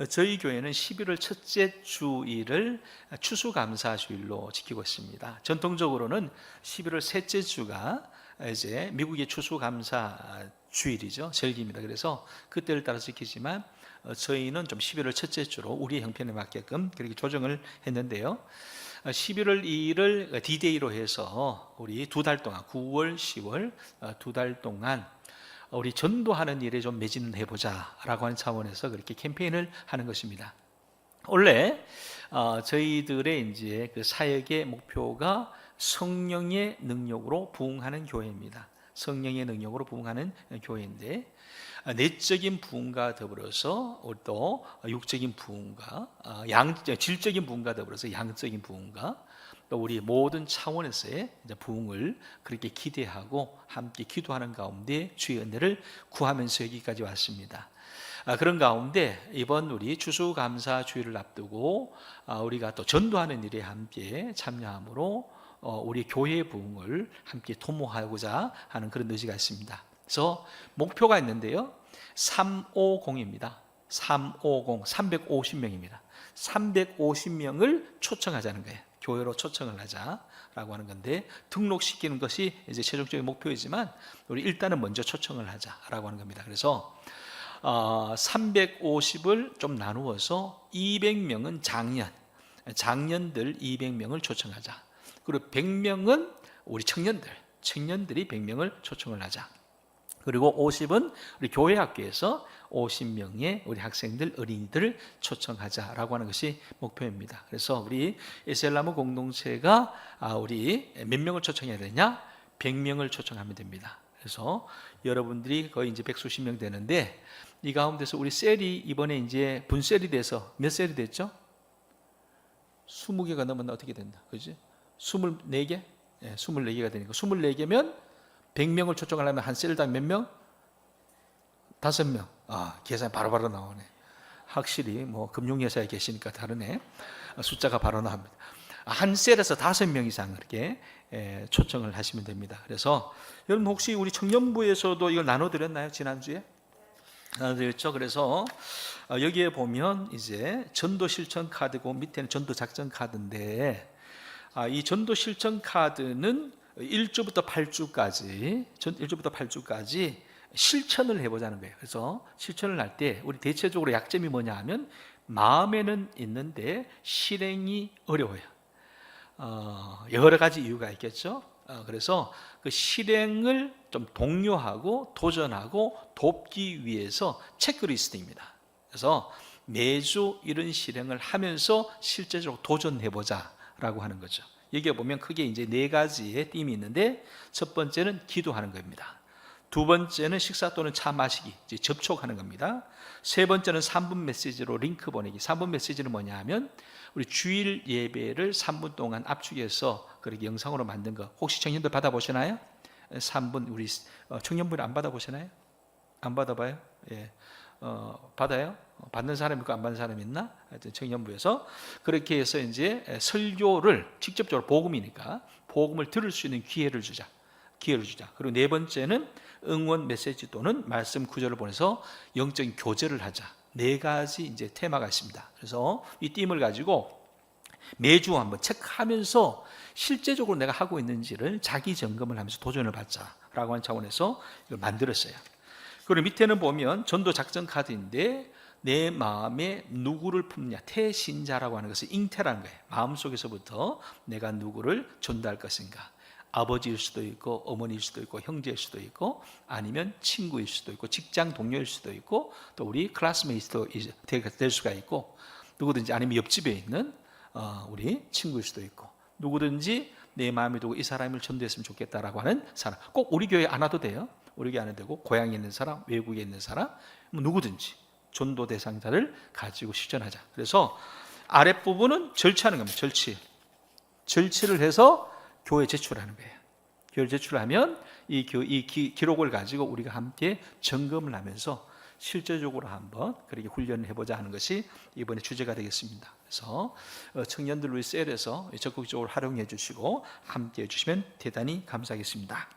저희 교회는 11월 첫째 주일을 추수감사주일로 지키고 있습니다. 전통적으로는 11월 셋째 주가 이제 미국의 추수감사 주일이죠. 절기입니다. 그래서 그때를 따라 지키지만 저희는 좀 11월 첫째 주로 우리의 형편에 맞게끔 그렇게 조정을 했는데요. 11월 2일을 D-Day로 해서 우리 2달 동안 9월, 10월 2달 동안 우리 전도하는 일에 좀 매진해보자 라고 하는 차원에서 그렇게 캠페인을 하는 것입니다. 원래 저희들의 이제 그 사역의 목표가 성령의 능력으로 부흥하는 교회입니다. 성령의 능력으로 부흥하는 교회인데, 내적인 부흥과 더불어서 또 육적인 부흥과 질적인 부흥과 더불어서 양적인 부흥과 또 우리 모든 차원에서의 부흥을 그렇게 기대하고 함께 기도하는 가운데 주의 은혜를 구하면서 여기까지 왔습니다. 그런 가운데 이번 우리 추수감사 주일을 앞두고 우리가 또 전도하는 일에 함께 참여함으로 우리 교회의 부흥을 함께 도모하고자 하는 그런 의지가 있습니다. 그래서 목표가 있는데요. 350입니다. 350명입니다. 350명을 초청하자는 거예요. 교회로 초청을 하자라고 하는 건데, 등록시키는 것이 이제 최종적인 목표이지만 우리 일단은 먼저 초청을 하자라고 하는 겁니다. 그래서 350을 좀 나누어서 200명은 장년들 200명을 초청하자. 그리고 100명은 우리 청년들 청년들이 100명을 초청을 하자. 그리고 50은 우리 교회 학교에서 50명의 우리 학생들, 어린이들을 초청하자라고 하는 것이 목표입니다. 그래서 우리 에셀나무 공동체가 우리 몇 명을 초청해야 되냐? 100명을 초청하면 됩니다. 그래서 여러분들이 거의 이제 100수십 명 되는데 이 가운데서 우리 셀이 이번에 이제 분셀이 돼서 몇 셀이 됐죠? 20개가 넘으면 어떻게 된다? 그지? 24개? 예, 24개가 되니까 24개면 100명을 초청하려면 한 셀당 몇 명? 5명. 계산이 바로바로 나오네. 확실히 뭐 금융회사에 계시니까 다르네. 숫자가 바로 나옵니다. 한 셀에서 5명 이상 그렇게 초청을 하시면 됩니다. 그래서 여러분 혹시 우리 청년부에서도 이걸 나눠드렸나요? 지난주에? 나눠드렸죠. 그래서 여기에 보면 이제 전도 실천 카드고 밑에는 전도 작전 카드인데 이 전도 실천 카드는 1주부터 8주까지 실천을 해보자는 거예요. 그래서 실천을 할 때 우리 대체적으로 약점이 뭐냐 하면 마음에는 있는데 실행이 어려워요. 여러 가지 이유가 있겠죠. 그래서 그 실행을 좀 독려하고 도전하고 돕기 위해서 체크리스트입니다. 그래서 매주 이런 실행을 하면서 실제적으로 도전해보자라고 하는 거죠. 여기에 보면 크게 이제 4가지의 띠임이 있는데 첫 번째는 기도하는 겁니다. 두 번째는 식사 또는 차 마시기, 이제 접촉하는 겁니다. 세 번째는 3분 메시지로 링크 보내기. 3분 메시지는 뭐냐 하면 우리 주일 예배를 3분 동안 압축해서 그렇게 영상으로 만든 거 혹시 청년들 받아보시나요? 3분 우리 청년분이 안 받아보시나요? 안 받아봐요? 예. 받아요? 받는 사람이 있고 안 받는 사람이 있나? 하여튼 청년부에서 그렇게 해서 이제 설교를 직접적으로 복음이니까 복음을 들을 수 있는 기회를 주자. 그리고 네 번째는 응원 메시지 또는 말씀 구절을 보내서 영적인 교제를 하자. 4가지 이제 테마가 있습니다. 그래서 이 띠임을 가지고 매주 한번 체크하면서 실제적으로 내가 하고 있는지를 자기 점검을 하면서 도전을 받자라고 하는 차원에서 이걸 만들었어요. 그리고 밑에는 보면 전도 작전 카드인데 내 마음에 누구를 품냐, 태신자라고 하는 것을 잉태라는 거예요. 마음속에서부터 내가 누구를 전도할 것인가. 아버지일 수도 있고 어머니일 수도 있고 형제일 수도 있고 아니면 친구일 수도 있고 직장 동료일 수도 있고 또 우리 클래스메이트도 될 수가 있고 누구든지 아니면 옆집에 있는 우리 친구일 수도 있고 누구든지 내 마음에 두고 이 사람을 전도했으면 좋겠다라고 하는 사람, 꼭 우리 교회 안 와도 돼요. 우리 교회 안 와도 되고 고향에 있는 사람, 외국에 있는 사람, 누구든지 전도 대상자를 가지고 실천하자. 그래서 아랫부분은 절취하는 겁니다. 절취를 해서 교회에 제출하는 거예요. 교회에 제출하면 이 기록을 가지고 우리가 함께 점검을 하면서 실제적으로 한번 그렇게 훈련을 해보자 하는 것이 이번에 주제가 되겠습니다. 그래서 청년들 우리 셀에서 적극적으로 활용해 주시고 함께 해주시면 대단히 감사하겠습니다.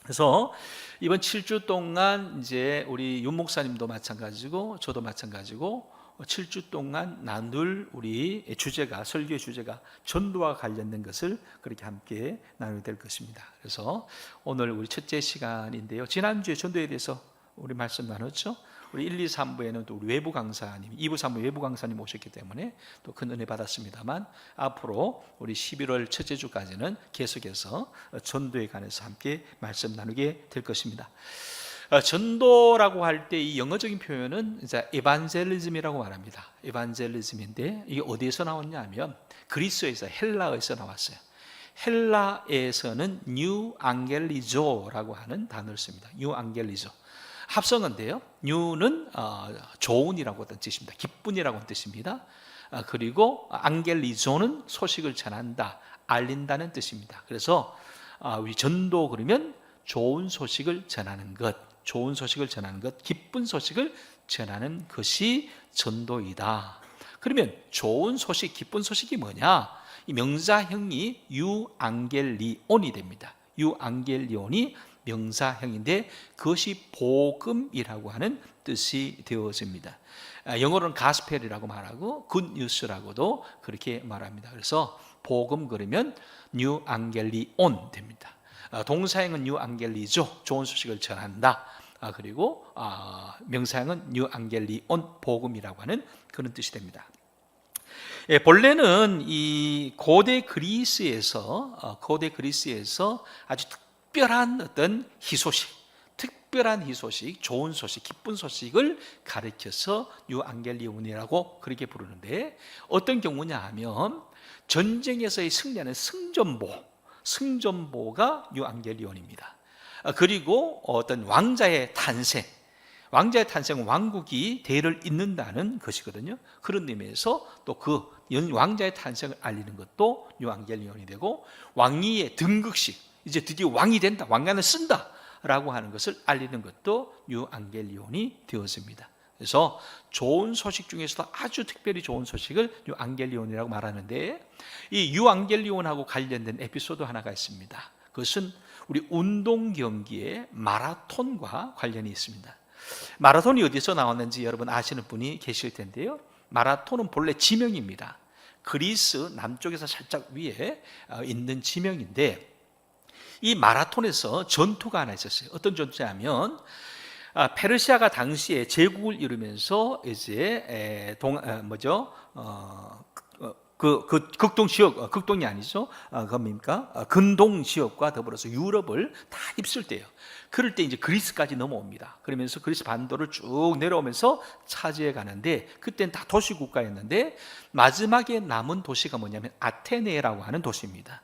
그래서 이번 7주 동안 이제 우리 윤 목사님도 마찬가지고 저도 마찬가지고 7주 동안 나눌 우리 주제가, 설교의 주제가 전도와 관련된 것을 그렇게 함께 나누게 될 것입니다. 그래서 오늘 우리 첫째 시간인데요. 지난주에 전도에 대해서 우리 말씀 나눴죠. 우리 1, 2, 3부에는 또 우리 외부 강사님, 2부, 3부 외부 강사님 오셨기 때문에 또 큰 은혜 받았습니다만 앞으로 우리 11월 첫째 주까지는 계속해서 전도에 관해서 함께 말씀 나누게 될 것입니다. 전도라고 할 때 이 영어적인 표현은 이제 에반젤리즘이라고 말합니다. 에반젤리즘인데 이게 어디에서 나왔냐면 그리스어에서 헬라어에서 나왔어요. 헬라에서는 뉴 앙겔리조라고 하는 단어를 씁니다. 뉴 앙겔리조. 합성어인데요. 뉴는 좋은이라고 하는 뜻입니다. 기쁜이라고 하는 뜻입니다. 그리고 앙겔리조는 소식을 전한다, 알린다는 뜻입니다. 그래서 우리 전도 그러면 좋은 소식을 전하는 것, 기쁜 소식을 전하는 것이 전도이다. 그러면 좋은 소식, 기쁜 소식이 뭐냐? 이 명사형이 유앙겔리온이 됩니다. 유앙겔리온이 명사형인데 그것이 복음이라고 하는 뜻이 되어집니다. 영어로는 가스펠이라고 말하고 굿뉴스라고도 그렇게 말합니다. 그래서 복음 그러면 뉴앙겔리온 됩니다. 동사형은 뉴앙겔리조, 좋은 소식을 전한다. 그리고 명사형은 뉴앙겔리온, 복음이라고 하는 그런 뜻이 됩니다. 본래는 이 고대 그리스에서 아주 특별한 어떤 희소식, 특별한 희소식, 좋은 소식, 기쁜 소식을 가르쳐서 유앙겔리온이라고 그렇게 부르는데, 어떤 경우냐 하면 전쟁에서의 승리하는 승전보가 유앙겔리온입니다. 그리고 어떤 왕자의 탄생, 왕국이 대를 잇는다는 것이거든요. 그런 의미에서 또 그 왕자의 탄생을 알리는 것도 유앙겔리온이 되고, 왕위의 등극식, 이제 드디어 왕이 된다, 왕관을 쓴다 라고 하는 것을 알리는 것도 유앙겔리온이 되었습니다. 그래서 좋은 소식 중에서도 아주 특별히 좋은 소식을 유앙겔리온이라고 말하는데, 이 유앙겔리온하고 관련된 에피소드 하나가 있습니다. 그것은 우리 운동 경기의 마라톤과 관련이 있습니다. 마라톤이 어디서 나왔는지 여러분 아시는 분이 계실 텐데요. 마라톤은 본래 지명입니다. 그리스 남쪽에서 살짝 위에 있는 지명인데, 이 마라톤에서 전투가 하나 있었어요. 어떤 전투냐면 페르시아가 당시에 제국을 이루면서 이제 극동 지역, 극동이 아니죠. 그겁니까? 근동 지역과 더불어서 유럽을 다 휩쓸 때예요. 그럴 때 이제 그리스까지 넘어옵니다. 그러면서 그리스 반도를 쭉 내려오면서 차지해 가는데, 그때는 다 도시 국가였는데 마지막에 남은 도시가 뭐냐면 아테네라고 하는 도시입니다.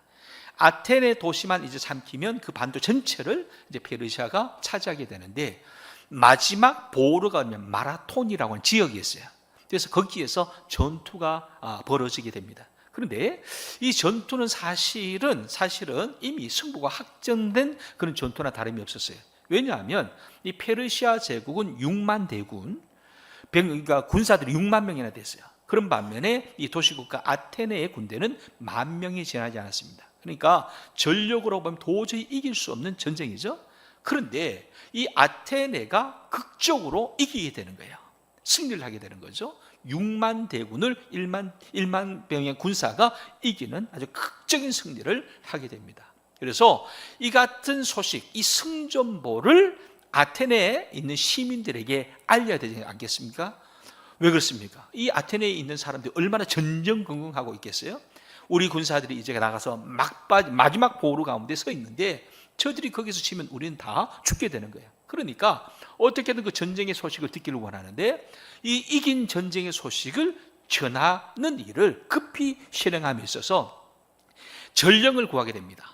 아테네 도시만 이제 삼키면 그 반도 전체를 이제 페르시아가 차지하게 되는데, 마지막 보루가 마라톤이라고 하는 지역이 있어요. 그래서 거기에서 전투가 벌어지게 됩니다. 그런데 이 전투는 사실은 이미 승부가 확정된 그런 전투나 다름이 없었어요. 왜냐하면 이 페르시아 제국은 6만 대군, 그러니까 군사들이 6만 명이나 됐어요. 그런 반면에 이 도시국가 아테네의 군대는 10,000명이 지나지 않았습니다. 그러니까 전력으로 보면 도저히 이길 수 없는 전쟁이죠. 그런데 이 아테네가 극적으로 이기게 되는 거예요. 승리를 하게 되는 거죠. 6만 대군을 1만 명의 군사가 이기는 아주 극적인 승리를 하게 됩니다. 그래서 이 같은 소식, 이 승전보를 아테네에 있는 시민들에게 알려야 되지 않겠습니까? 왜 그렇습니까? 이 아테네에 있는 사람들이 얼마나 전전긍긍하고 있겠어요? 우리 군사들이 이제 나가서 마지막 보루 가운데 서 있는데, 저들이 거기서 지면 우리는 다 죽게 되는 거예요. 그러니까 어떻게든 그 전쟁의 소식을 듣기를 원하는데, 이 이긴 전쟁의 소식을 전하는 일을 급히 실행함에 있어서 전령을 구하게 됩니다.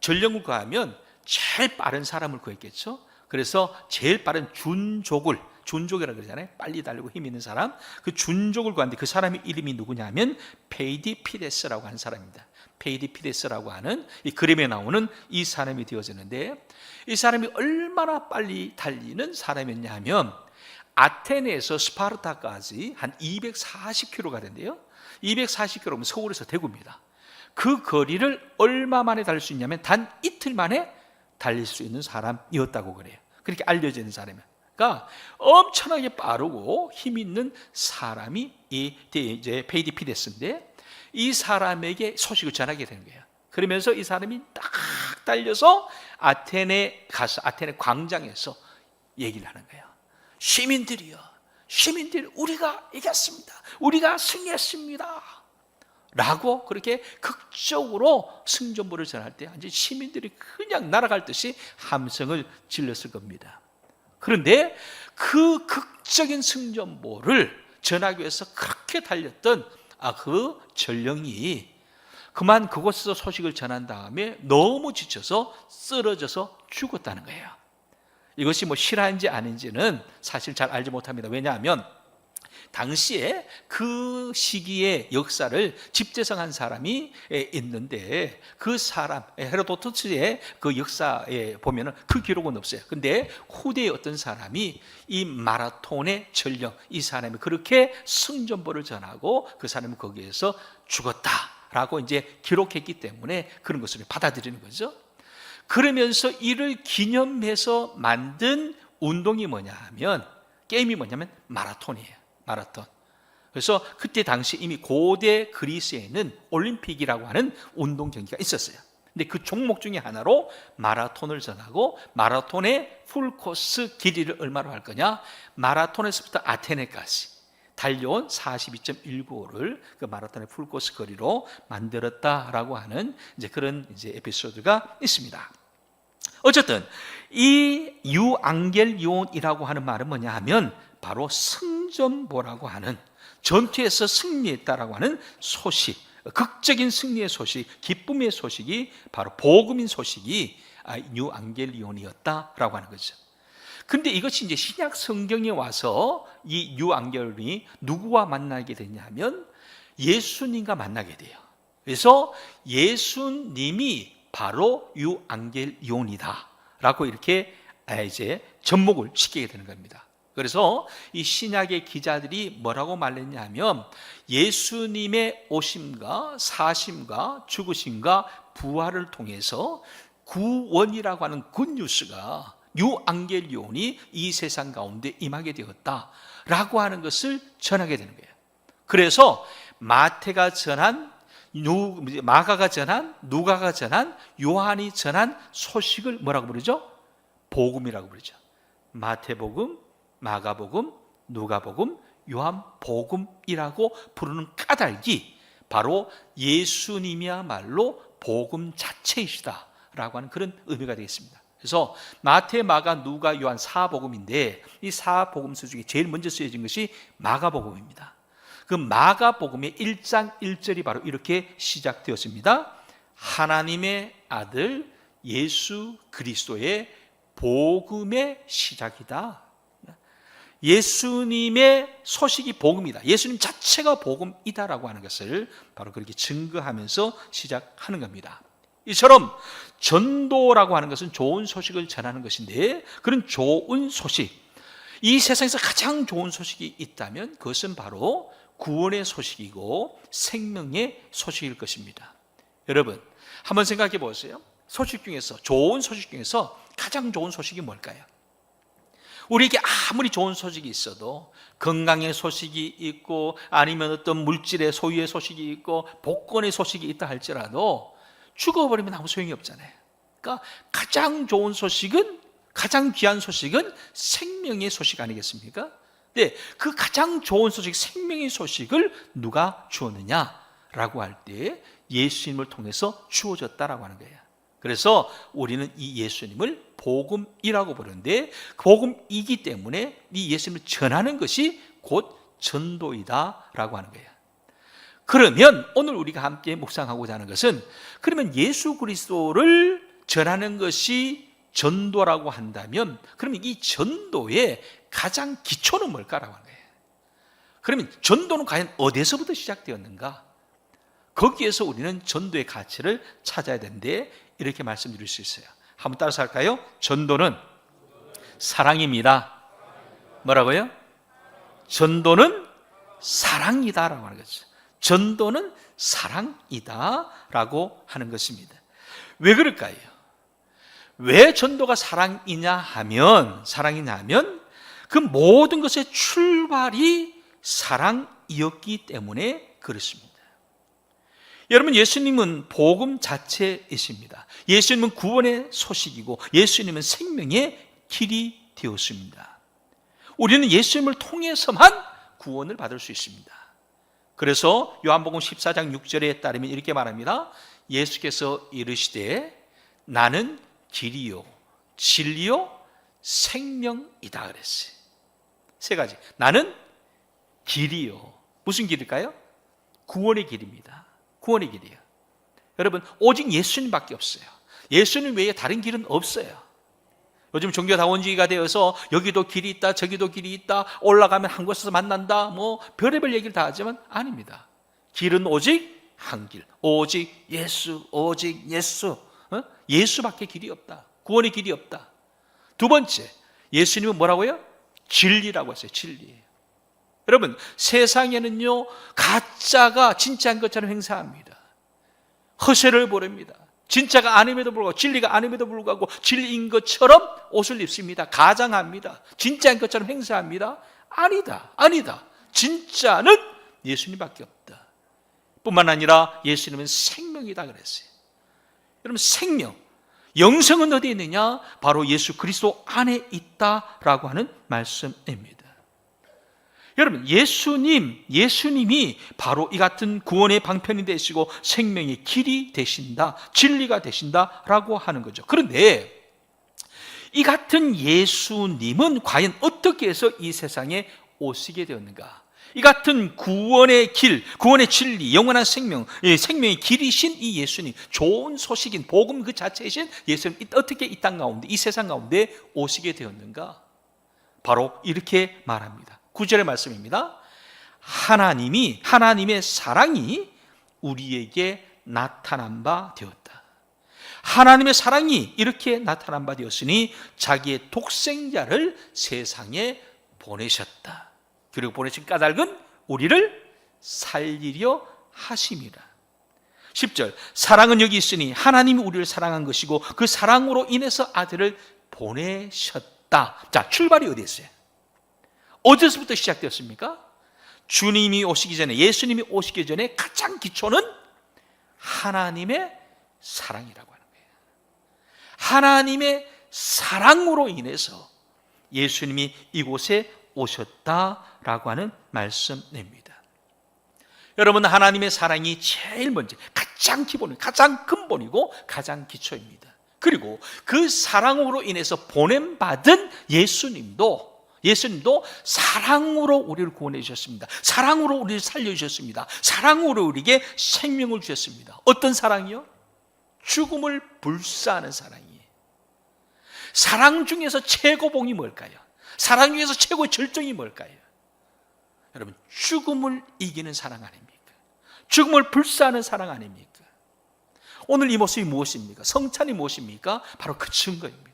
전령을 구하면 제일 빠른 사람을 구했겠죠. 그래서 제일 빠른 준족이라고 그러잖아요. 빨리 달리고 힘 있는 사람, 그 준족을 구하는데 그 사람의 이름이 누구냐면 페이디피데스라고 하는 사람입니다. 페이디피데스라고 하는 이 그림에 나오는 이 사람이 되어지는데, 이 사람이 얼마나 빨리 달리는 사람이었냐 하면 아테네에서 스파르타까지 한 240km가 된대요. 240km면 서울에서 대구입니다. 그 거리를 얼마 만에 달릴 수 있냐면 단 이틀 만에 달릴 수 있는 사람이었다고 그래요. 그렇게 알려지는 사람이에요. 그러니까 엄청나게 빠르고 힘 있는 사람이 이제 페이디피데스인데, 이 사람에게 소식을 전하게 되는 거예요. 그러면서 이 사람이 딱 달려서 아테네 가서 아테네 광장에서 얘기를 하는 거예요. 시민들, 우리가 이겼습니다. 우리가 승리했습니다. 라고 그렇게 극적으로 승전보를 전할 때 이제 시민들이 그냥 날아갈 듯이 함성을 질렀을 겁니다. 그런데 그 극적인 승전보를 전하기 위해서 그렇게 달렸던 그 전령이 그만 그곳에서 소식을 전한 다음에 너무 지쳐서 쓰러져서 죽었다는 거예요. 이것이 뭐 실화인지 아닌지는 사실 잘 알지 못합니다. 왜냐하면 당시에 그 시기의 역사를 집재성한 사람이 있는데, 그 사람 헤로도토스의 그 역사에 보면은 그 기록은 없어요. 근데 후대의 어떤 사람이 이 마라톤의 전령, 이 사람이 그렇게 승전보를 전하고 그 사람이 거기에서 죽었다라고 이제 기록했기 때문에 그런 것을 받아들이는 거죠. 그러면서 이를 기념해서 만든 운동이 뭐냐 하면, 게임이 뭐냐면 마라톤이에요. 마라톤. 그래서 그때 당시 이미 고대 그리스에는 올림픽이라고 하는 운동 경기가 있었어요. 근데 그 종목 중에 하나로 마라톤을 전하고, 마라톤의 풀코스 길이를 얼마로 할 거냐? 마라톤에서부터 아테네까지 달려온 42.195를 그 마라톤의 풀코스 거리로 만들었다라고 하는 이제 그런 이제 에피소드가 있습니다. 어쨌든 이 유앙겔리온이라고 하는 말은 뭐냐 하면 바로 승전보라고 하는, 전투에서 승리했다라고 하는 소식, 극적인 승리의 소식, 기쁨의 소식이 바로 복음인 소식이 유앙겔리온이었다라고 하는 거죠. 근데 이것이 이제 신약 성경에 와서 이 유앙겔리온이 누구와 만나게 되냐면 예수님과 만나게 돼요. 그래서 예수님이 바로 유앙겔리온이다 라고 이렇게 이제 접목을 시키게 되는 겁니다. 그래서 이 신약의 기자들이 뭐라고 말했냐면 예수님의 오심과 사심과 죽으심과 부활을 통해서 구원이라고 하는 굿뉴스가 유앙겔리온이 이 세상 가운데 임하게 되었다라고 하는 것을 전하게 되는 거예요. 그래서 마태가 전한, 마가가 전한, 누가가 전한, 요한이 전한 소식을 뭐라고 부르죠? 복음이라고 부르죠. 마태복음, 마가복음, 누가복음, 요한복음이라고 부르는 까닭이 바로 예수님이야말로 복음 자체이시다라고 하는 그런 의미가 되겠습니다. 그래서 마태, 마가, 누가, 요한 사복음인데 이 사복음서 중에 제일 먼저 쓰여진 것이 마가복음입니다. 그 마가복음의 1장 1절이 바로 이렇게 시작되었습니다. 하나님의 아들 예수 그리스도의 복음의 시작이다. 예수님의 소식이 복음이다. 예수님 자체가 복음이다라고 하는 것을 바로 그렇게 증거하면서 시작하는 겁니다. 이처럼 전도라고 하는 것은 좋은 소식을 전하는 것인데, 그런 좋은 소식, 이 세상에서 가장 좋은 소식이 있다면 그것은 바로 구원의 소식이고 생명의 소식일 것입니다. 여러분 한번 생각해 보세요. 소식 중에서, 좋은 소식 중에서 가장 좋은 소식이 뭘까요? 우리에게 아무리 좋은 소식이 있어도, 건강의 소식이 있고 아니면 어떤 물질의 소유의 소식이 있고 복권의 소식이 있다 할지라도 죽어버리면 아무 소용이 없잖아요. 그러니까 가장 좋은 소식은, 가장 귀한 소식은 생명의 소식 아니겠습니까? 네, 그 가장 좋은 소식, 생명의 소식을 누가 주었느냐라고 할 때 예수님을 통해서 주어졌다라고 하는 거예요. 그래서 우리는 이 예수님을 복음이라고 부르는데, 복음이기 때문에 이 예수님을 전하는 것이 곧 전도이다라고 하는 거예요. 그러면 오늘 우리가 함께 묵상하고자 하는 것은, 그러면 예수 그리스도를 전하는 것이 전도라고 한다면 그러면 이 전도의 가장 기초는 뭘까라고 하는 거예요. 그러면 전도는 과연 어디서부터 시작되었는가? 거기에서 우리는 전도의 가치를 찾아야 되는데 이렇게 말씀드릴 수 있어요. 한번 따라서 할까요? 전도는 사랑입니다. 뭐라고요? 전도는 사랑이다라고 하는 거죠. 전도는 사랑이다라고 하는 것입니다. 왜 그럴까요? 왜 전도가 사랑이냐 하면 그 모든 것의 출발이 사랑이었기 때문에 그렇습니다. 여러분, 예수님은 복음 자체이십니다. 예수님은 구원의 소식이고 예수님은 생명의 길이 되었습니다. 우리는 예수님을 통해서만 구원을 받을 수 있습니다. 그래서 요한복음 14장 6절에 따르면 이렇게 말합니다. 예수께서 이르시되 나는 길이요 진리요 생명이다 그랬어요. 세 가지. 나는 길이요. 무슨 길일까요? 구원의 길입니다. 구원의 길이에요. 여러분, 오직 예수님밖에 없어요. 예수님 외에 다른 길은 없어요. 요즘 종교다원주의가 되어서 여기도 길이 있다, 저기도 길이 있다, 올라가면 한 곳에서 만난다, 뭐 별의별 얘기를 다 하지만 아닙니다. 길은 오직 한 길, 오직 예수, 오직 예수. 예수밖에 길이 없다. 구원의 길이 없다. 두 번째, 예수님은 뭐라고요? 진리라고 했어요. 진리. 여러분, 세상에는요 가짜가 진짜인 것처럼 행사합니다. 허세를 부립니다. 진짜가 아님에도 불구하고, 진리가 아님에도 불구하고 진리인 것처럼 옷을 입습니다. 가장합니다. 진짜인 것처럼 행사합니다. 아니다. 진짜는 예수님밖에 없다. 뿐만 아니라 예수님은 생명이다 그랬어요. 여러분, 생명, 영생은 어디에 있느냐? 바로 예수 그리스도 안에 있다라고 하는 말씀입니다. 여러분, 예수님이 바로 이 같은 구원의 방편이 되시고 생명의 길이 되신다, 진리가 되신다라고 하는 거죠. 그런데 이 같은 예수님은 과연 어떻게 해서 이 세상에 오시게 되었는가? 이 같은 구원의 길, 구원의 진리, 영원한 생명, 생명의 길이신 이 예수님, 좋은 소식인 복음 그 자체이신 예수님, 어떻게 이 땅 가운데, 이 세상 가운데 오시게 되었는가? 바로 이렇게 말합니다. 9절의 말씀입니다. 하나님의 사랑이 우리에게 나타난 바 되었다. 하나님의 사랑이 이렇게 나타난 바 되었으니 자기의 독생자를 세상에 보내셨다. 그리고 보내신 까닭은 우리를 살리려 하심이라. 10절, 사랑은 여기 있으니 하나님이 우리를 사랑한 것이고 그 사랑으로 인해서 아들을 보내셨다. 자, 출발이 어디 있어요? 어디서부터 시작되었습니까? 주님이 오시기 전에, 예수님이 오시기 전에 가장 기초는 하나님의 사랑이라고 하는 거예요. 하나님의 사랑으로 인해서 예수님이 이곳에 오셨다라고 하는 말씀입니다. 여러분, 하나님의 사랑이 제일 먼저 가장 기본, 가장 근본이고 가장 기초입니다. 그리고 그 사랑으로 인해서 보냄받은 예수님도 사랑으로 우리를 구원해 주셨습니다. 사랑으로 우리를 살려주셨습니다. 사랑으로 우리에게 생명을 주셨습니다. 어떤 사랑이요? 죽음을 불사하는 사랑이에요. 사랑 중에서 최고봉이 뭘까요? 사랑 중에서 최고의 절정이 뭘까요? 여러분, 죽음을 이기는 사랑 아닙니까? 죽음을 불사하는 사랑 아닙니까? 오늘 이 모습이 무엇입니까? 성찬이 무엇입니까? 바로 그 증거입니다.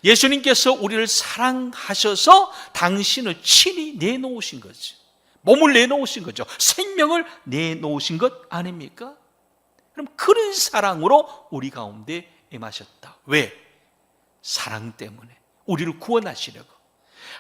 예수님께서 우리를 사랑하셔서 당신을 친히 내놓으신 거죠. 몸을 내놓으신 거죠. 생명을 내놓으신 것 아닙니까? 그럼 그런 사랑으로 우리 가운데 임하셨다. 왜? 사랑 때문에 우리를 구원하시려고.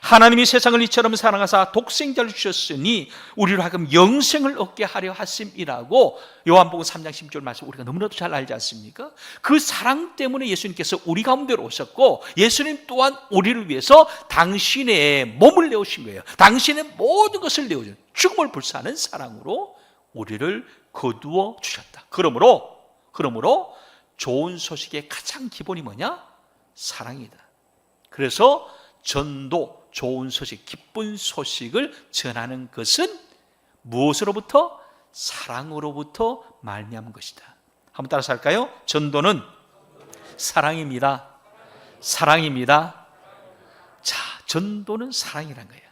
하나님이 세상을 이처럼 사랑하사 독생자를 주셨으니 우리로 하여금 영생을 얻게 하려 하심이라고 요한복음 3장 10절 말씀 우리가 너무나도 잘 알지 않습니까? 그 사랑 때문에 예수님께서 우리 가운데로 오셨고 예수님 또한 우리를 위해서 당신의 몸을 내오신 거예요. 당신의 모든 것을 내어준 죽음을 불사하는 사랑으로 우리를 거두어 주셨다. 그러므로 좋은 소식의 가장 기본이 뭐냐? 사랑이다. 그래서 전도, 좋은 소식, 기쁜 소식을 전하는 것은 무엇으로부터? 사랑으로부터 말미암은 것이다. 한번 따라서 할까요? 전도는 사랑입니다. 사랑입니다. 자, 전도는 사랑이란 거예요.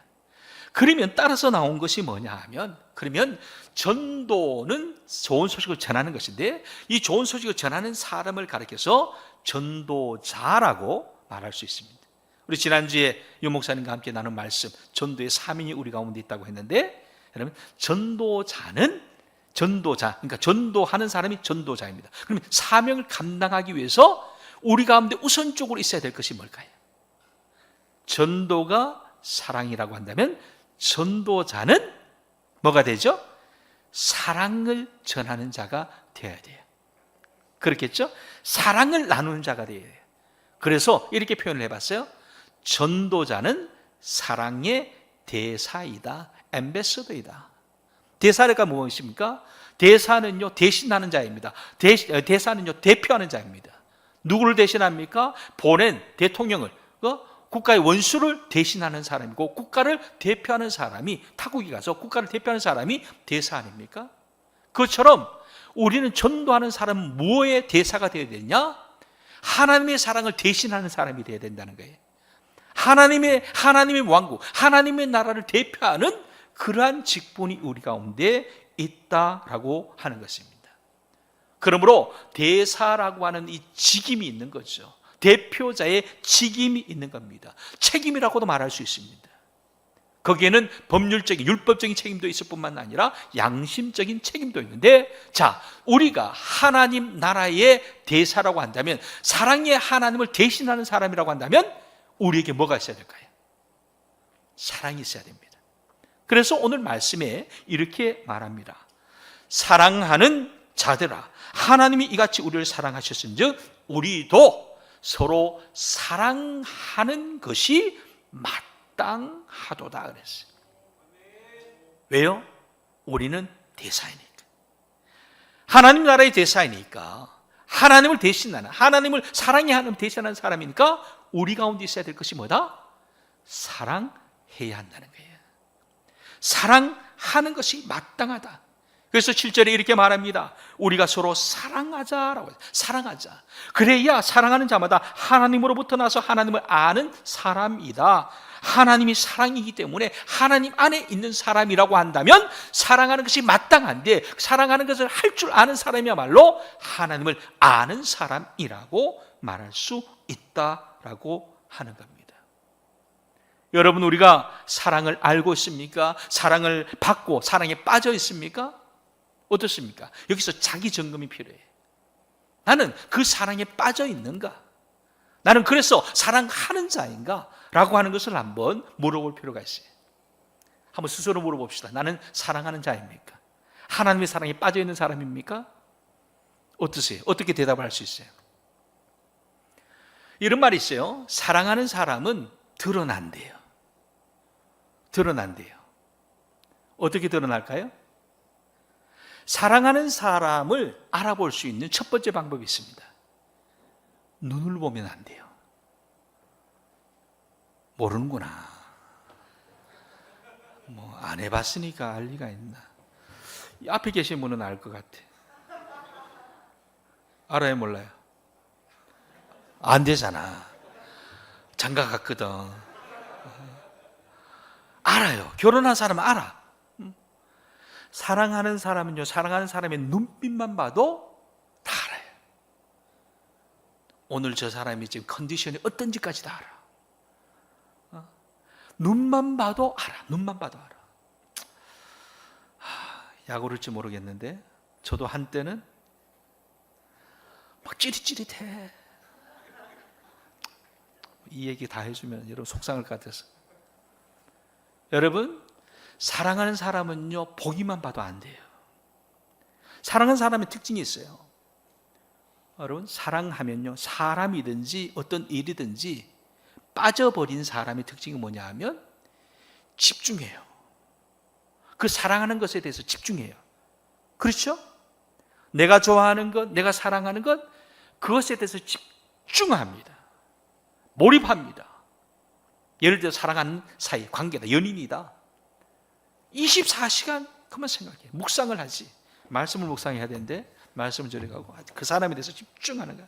그러면 따라서 나온 것이 뭐냐 하면, 그러면 전도는 좋은 소식을 전하는 것인데 이 좋은 소식을 전하는 사람을 가리켜서 전도자라고 말할 수 있습니다. 우리 지난주에 유 목사님과 함께 나눈 말씀, 전도의 3인이 우리 가운데 있다고 했는데, 여러분, 그러니까 전도하는 사람이 전도자입니다. 그러면 사명을 감당하기 위해서 우리 가운데 우선적으로 있어야 될 것이 뭘까요? 전도가 사랑이라고 한다면 전도자는 뭐가 되죠? 사랑을 전하는 자가 되어야 돼요. 그렇겠죠? 사랑을 나누는 자가 되어야 돼요. 그래서 이렇게 표현을 해봤어요. 전도자는 사랑의 대사이다. 앰베서더이다. 대사가 무엇입니까? 대사는요, 대신하는 자입니다. 대사는요, 대표하는 자입니다. 누구를 대신합니까? 보낸 대통령을, 국가의 원수를 대신하는 사람이고 국가를 대표하는 사람이, 타국에 가서 국가를 대표하는 사람이 대사 아닙니까? 그것처럼 우리는 전도하는 사람은 무엇의 대사가 되어야 되냐? 하나님의 사랑을 대신하는 사람이 되어야 된다는 거예요. 하나님의 왕국, 하나님의 나라를 대표하는 그러한 직분이 우리 가운데 있다라고 하는 것입니다. 그러므로 대사라고 하는 이 직임이 있는 거죠. 대표자의 직임이 있는 겁니다. 책임이라고도 말할 수 있습니다. 거기에는 법률적인, 율법적인 책임도 있을 뿐만 아니라 양심적인 책임도 있는데, 자, 우리가 하나님 나라의 대사라고 한다면, 사랑의 하나님을 대신하는 사람이라고 한다면 우리에게 뭐가 있어야 될까요? 사랑이 있어야 됩니다. 그래서 오늘 말씀에 이렇게 말합니다. 사랑하는 자들아, 하나님이 이같이 우리를 사랑하셨은즉 우리도 서로 사랑하는 것이 마땅하도다 그랬어요. 왜요? 우리는 대사이니까. 하나님 나라의 대사이니까, 하나님을 대신하는, 하나님을 사랑의 하나님 대신하는 사람이니까 우리 가운데 있어야 될 것이 뭐다? 사랑해야 한다는 거예요. 사랑하는 것이 마땅하다. 그래서 7절에 이렇게 말합니다. 우리가 서로 사랑하자라고 해요. 사랑하자. 그래야 사랑하는 자마다 하나님으로부터 나서 하나님을 아는 사람이다. 하나님이 사랑이기 때문에 하나님 안에 있는 사람이라고 한다면 사랑하는 것이 마땅한데, 사랑하는 것을 할 줄 아는 사람이야말로 하나님을 아는 사람이라고 말할 수 있다라고 하는 겁니다. 여러분, 우리가 사랑을 알고 있습니까? 사랑을 받고 사랑에 빠져 있습니까? 어떻습니까? 여기서 자기 점검이 필요해. 나는 그 사랑에 빠져 있는가? 나는 그래서 사랑하는 자인가? 라고 하는 것을 한번 물어볼 필요가 있어요. 한번 스스로 물어봅시다. 나는 사랑하는 자입니까? 하나님의 사랑에 빠져 있는 사람입니까? 어떠세요? 어떻게 대답을 할 수 있어요? 이런 말이 있어요. 사랑하는 사람은 드러난대요. 드러난대요. 어떻게 드러날까요? 사랑하는 사람을 알아볼 수 있는 첫 번째 방법이 있습니다. 눈을 보면 안 돼요. 모르는구나. 뭐 안 해봤으니까 알 리가 있나. 이 앞에 계신 분은 알 것 같아. 알아요, 몰라요? 안 되잖아. 장가 갔거든. 알아요. 결혼한 사람은 알아. 사랑하는 사람은요, 사랑하는 사람의 눈빛만 봐도 다 알아요. 오늘 저 사람이 지금 컨디션이 어떤지까지 다 알아. 눈만 봐도 알아. 눈만 봐도 알아. 약 오를지 모르겠는데 저도 한때는 막 찌릿찌릿해. 이 얘기 다 해주면 여러분 속상할 것 같아서. 여러분, 사랑하는 사람은요, 보기만 봐도 안 돼요. 사랑하는 사람의 특징이 있어요. 여러분, 사랑하면요, 사람이든지 어떤 일이든지 빠져버린 사람의 특징이 뭐냐 하면 집중해요. 그 사랑하는 것에 대해서 집중해요. 그렇죠? 내가 좋아하는 것, 내가 사랑하는 것, 그것에 대해서 집중합니다. 몰입합니다. 예를 들어 사랑하는 사이, 관계다, 연인이다. 24시간 그만 생각해. 묵상을 하지. 말씀을 묵상해야 되는데 말씀을 저리 가고 그 사람에 대해서 집중하는 거야.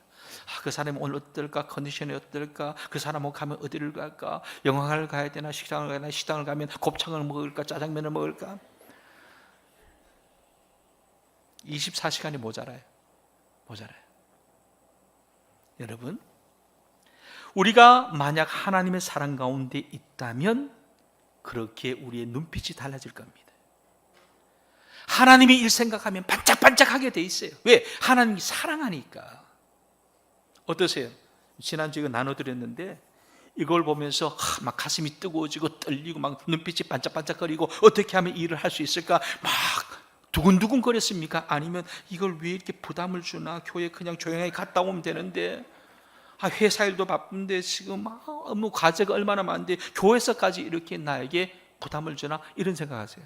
그 사람이 오늘 어떨까? 컨디션이 어떨까? 그 사람하고 가면 어디를 갈까? 영화를 가야 되나? 식당을 가야 되나? 식당을 가면 곱창을 먹을까? 짜장면을 먹을까? 24시간이 모자라요. 모자라요. 여러분, 우리가 만약 하나님의 사랑 가운데 있다면 그렇게 우리의 눈빛이 달라질 겁니다. 하나님의 일 생각하면 반짝반짝하게 돼 있어요. 왜? 하나님이 사랑하니까. 어떠세요? 지난주에 나눠드렸는데 이걸 보면서 막 가슴이 뜨거워지고 떨리고 막 눈빛이 반짝반짝거리고 어떻게 하면 일을 할 수 있을까? 막 두근두근 거렸습니까? 아니면 이걸 왜 이렇게 부담을 주나? 교회 그냥 조용히 갔다 오면 되는데 회사 일도 바쁜데 지금 업무 과제가 얼마나 많은데 교회에서까지 이렇게 나에게 부담을 주나? 이런 생각하세요.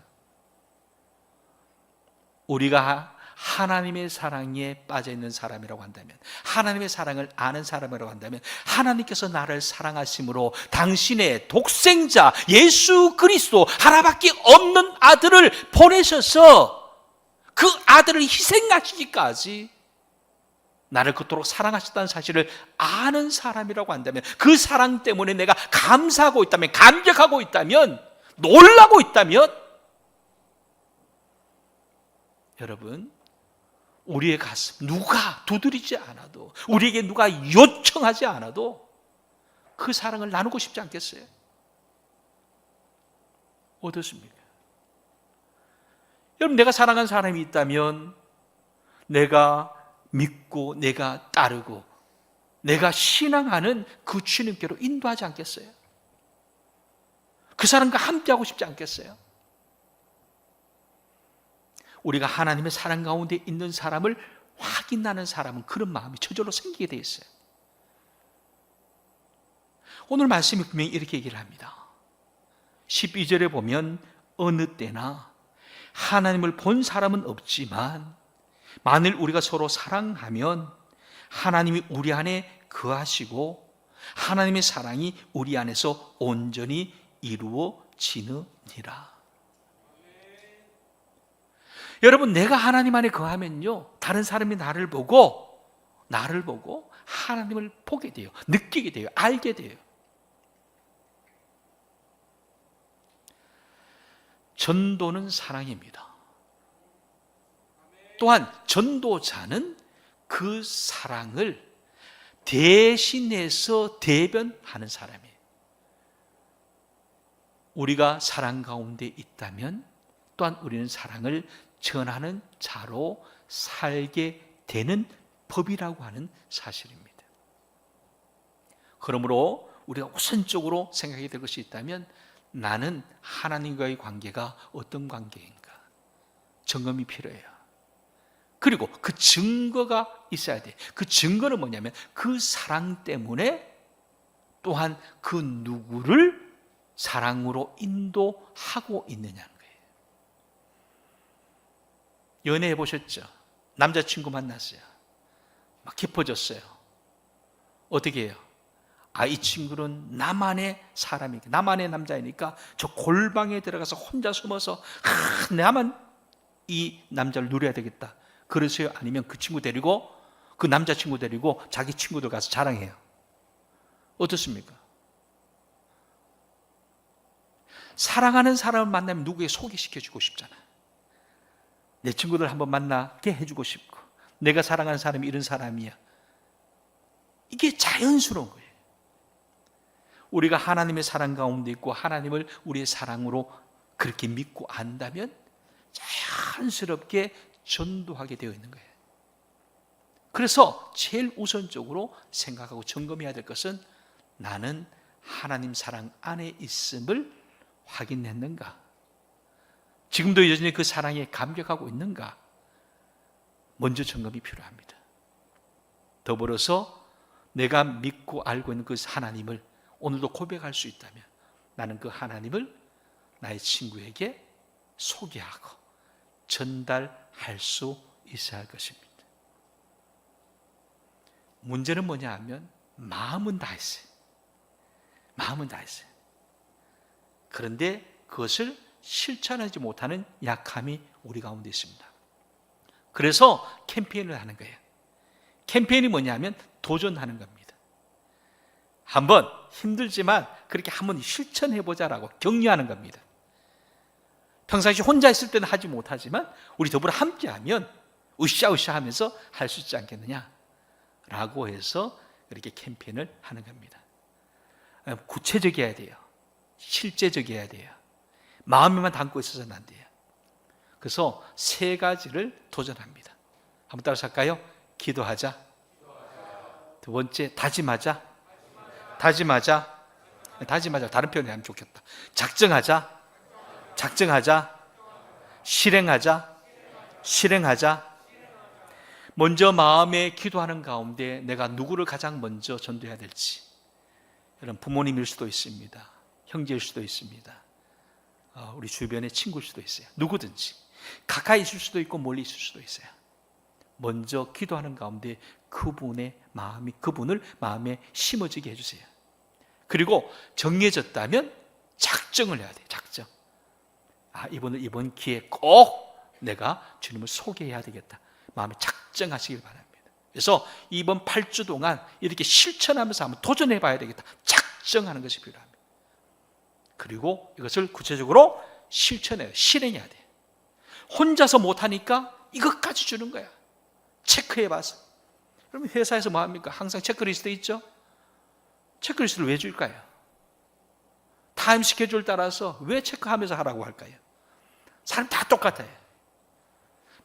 우리가 하나님의 사랑에 빠져있는 사람이라고 한다면, 하나님의 사랑을 아는 사람이라고 한다면, 하나님께서 나를 사랑하심으로 당신의 독생자 예수 그리스도 하나밖에 없는 아들을 보내셔서 그 아들을 희생하시기까지 나를 그토록 사랑하셨다는 사실을 아는 사람이라고 한다면, 그 사랑 때문에 내가 감사하고 있다면, 감격하고 있다면, 놀라고 있다면, 여러분, 우리의 가슴 누가 두드리지 않아도, 우리에게 누가 요청하지 않아도 그 사랑을 나누고 싶지 않겠어요? 어떻습니까? 여러분, 내가 사랑하는 사람이 있다면 내가 믿고 내가 따르고 내가 신앙하는 그 주님께로 인도하지 않겠어요? 그 사람과 함께하고 싶지 않겠어요? 우리가 하나님의 사랑 가운데 있는 사람을 확인하는 사람은 그런 마음이 저절로 생기게 돼 있어요. 오늘 말씀이 분명히 이렇게 얘기를 합니다. 12절에 보면 어느 때나 하나님을 본 사람은 없지만 만일 우리가 서로 사랑하면 하나님이 우리 안에 거하시고 하나님의 사랑이 우리 안에서 온전히 이루어지느니라. 여러분, 내가 하나님 안에 거하면요, 다른 사람이 나를 보고 하나님을 보게 돼요. 느끼게 돼요. 알게 돼요. 전도는 사랑입니다. 또한 전도자는 그 사랑을 대신해서 대변하는 사람이에요. 우리가 사랑 가운데 있다면 또한 우리는 사랑을 전하는 자로 살게 되는 법이라고 하는 사실입니다. 그러므로 우리가 우선적으로 생각해야 될 것이 있다면 나는 하나님과의 관계가 어떤 관계인가 점검이 필요해요. 그리고 그 증거가 있어야 돼. 그 증거는 뭐냐면 그 사랑 때문에 또한 그 누구를 사랑으로 인도하고 있느냐는 거예요. 연애해 보셨죠? 남자친구 만났어요. 막 깊어졌어요. 어떻게 해요? 이 친구는 나만의 사람이니까, 나만의 남자이니까 저 골방에 들어가서 혼자 숨어서 나만 이 남자를 누려야 되겠다. 그러세요? 아니면 그 친구 데리고, 그 남자친구 데리고 자기 친구들 가서 자랑해요? 어떻습니까? 사랑하는 사람을 만나면 누구에게 소개시켜주고 싶잖아. 내 친구들 한번 만나게 해주고 싶고, 내가 사랑하는 사람이 이런 사람이야. 이게 자연스러운 거예요. 우리가 하나님의 사랑 가운데 있고 하나님을 우리의 사랑으로 그렇게 믿고 안다면 자연스럽게 전도하게 되어 있는 거예요. 그래서 제일 우선적으로 생각하고 점검해야 될 것은 나는 하나님 사랑 안에 있음을 확인했는가? 지금도 여전히 그 사랑에 감격하고 있는가? 먼저 점검이 필요합니다. 더불어서 내가 믿고 알고 있는 그 하나님을 오늘도 고백할 수 있다면 나는 그 하나님을 나의 친구에게 소개하고 전달할 수 있어야 할 것입니다. 문제는 뭐냐 하면 마음은 다 했어요. 마음은 다 했어요. 그런데 그것을 실천하지 못하는 약함이 우리 가운데 있습니다. 그래서 캠페인을 하는 거예요. 캠페인이 뭐냐 하면 도전하는 겁니다. 한번 힘들지만 그렇게 한번 실천해보자라고 격려하는 겁니다. 평상시 혼자 있을 때는 하지 못하지만 우리 더불어 함께하면 으쌰으쌰 하면서 할 수 있지 않겠느냐라고 해서 그렇게 캠페인을 하는 겁니다. 구체적이어야 돼요. 실제적이어야 돼요. 마음에만 담고 있어서는 안 돼요. 그래서 3가지를 도전합니다. 한번 따라서 할까요? 기도하자. 두 번째, 다짐하자. 다른 표현이 하면 좋겠다. 작정하자. 실행하자. 먼저 마음에 기도하는 가운데 내가 누구를 가장 먼저 전도해야 될지. 여러분, 부모님일 수도 있습니다. 형제일 수도 있습니다. 우리 주변의 친구일 수도 있어요. 누구든지 가까이 있을 수도 있고 멀리 있을 수도 있어요. 먼저 기도하는 가운데 그분을 마음에 심어지게 해주세요. 그리고 정해졌다면 작정을 해야 돼요. 작정. 이분을 이번 기회에 꼭 내가 주님을 소개해야 되겠다. 마음에 작정하시길 바랍니다. 그래서 이번 8주 동안 이렇게 실천하면서 한번 도전해 봐야 되겠다. 작정하는 것이 필요합니다. 그리고 이것을 구체적으로 실행해야 돼요. 혼자서 못하니까 이것까지 주는 거야. 체크해봐서. 그러면 회사에서 뭐합니까? 항상 체크리스트 있죠? 체크리스트를 왜 줄까요? 타임 스케줄 따라서 왜 체크하면서 하라고 할까요? 사람 다 똑같아요.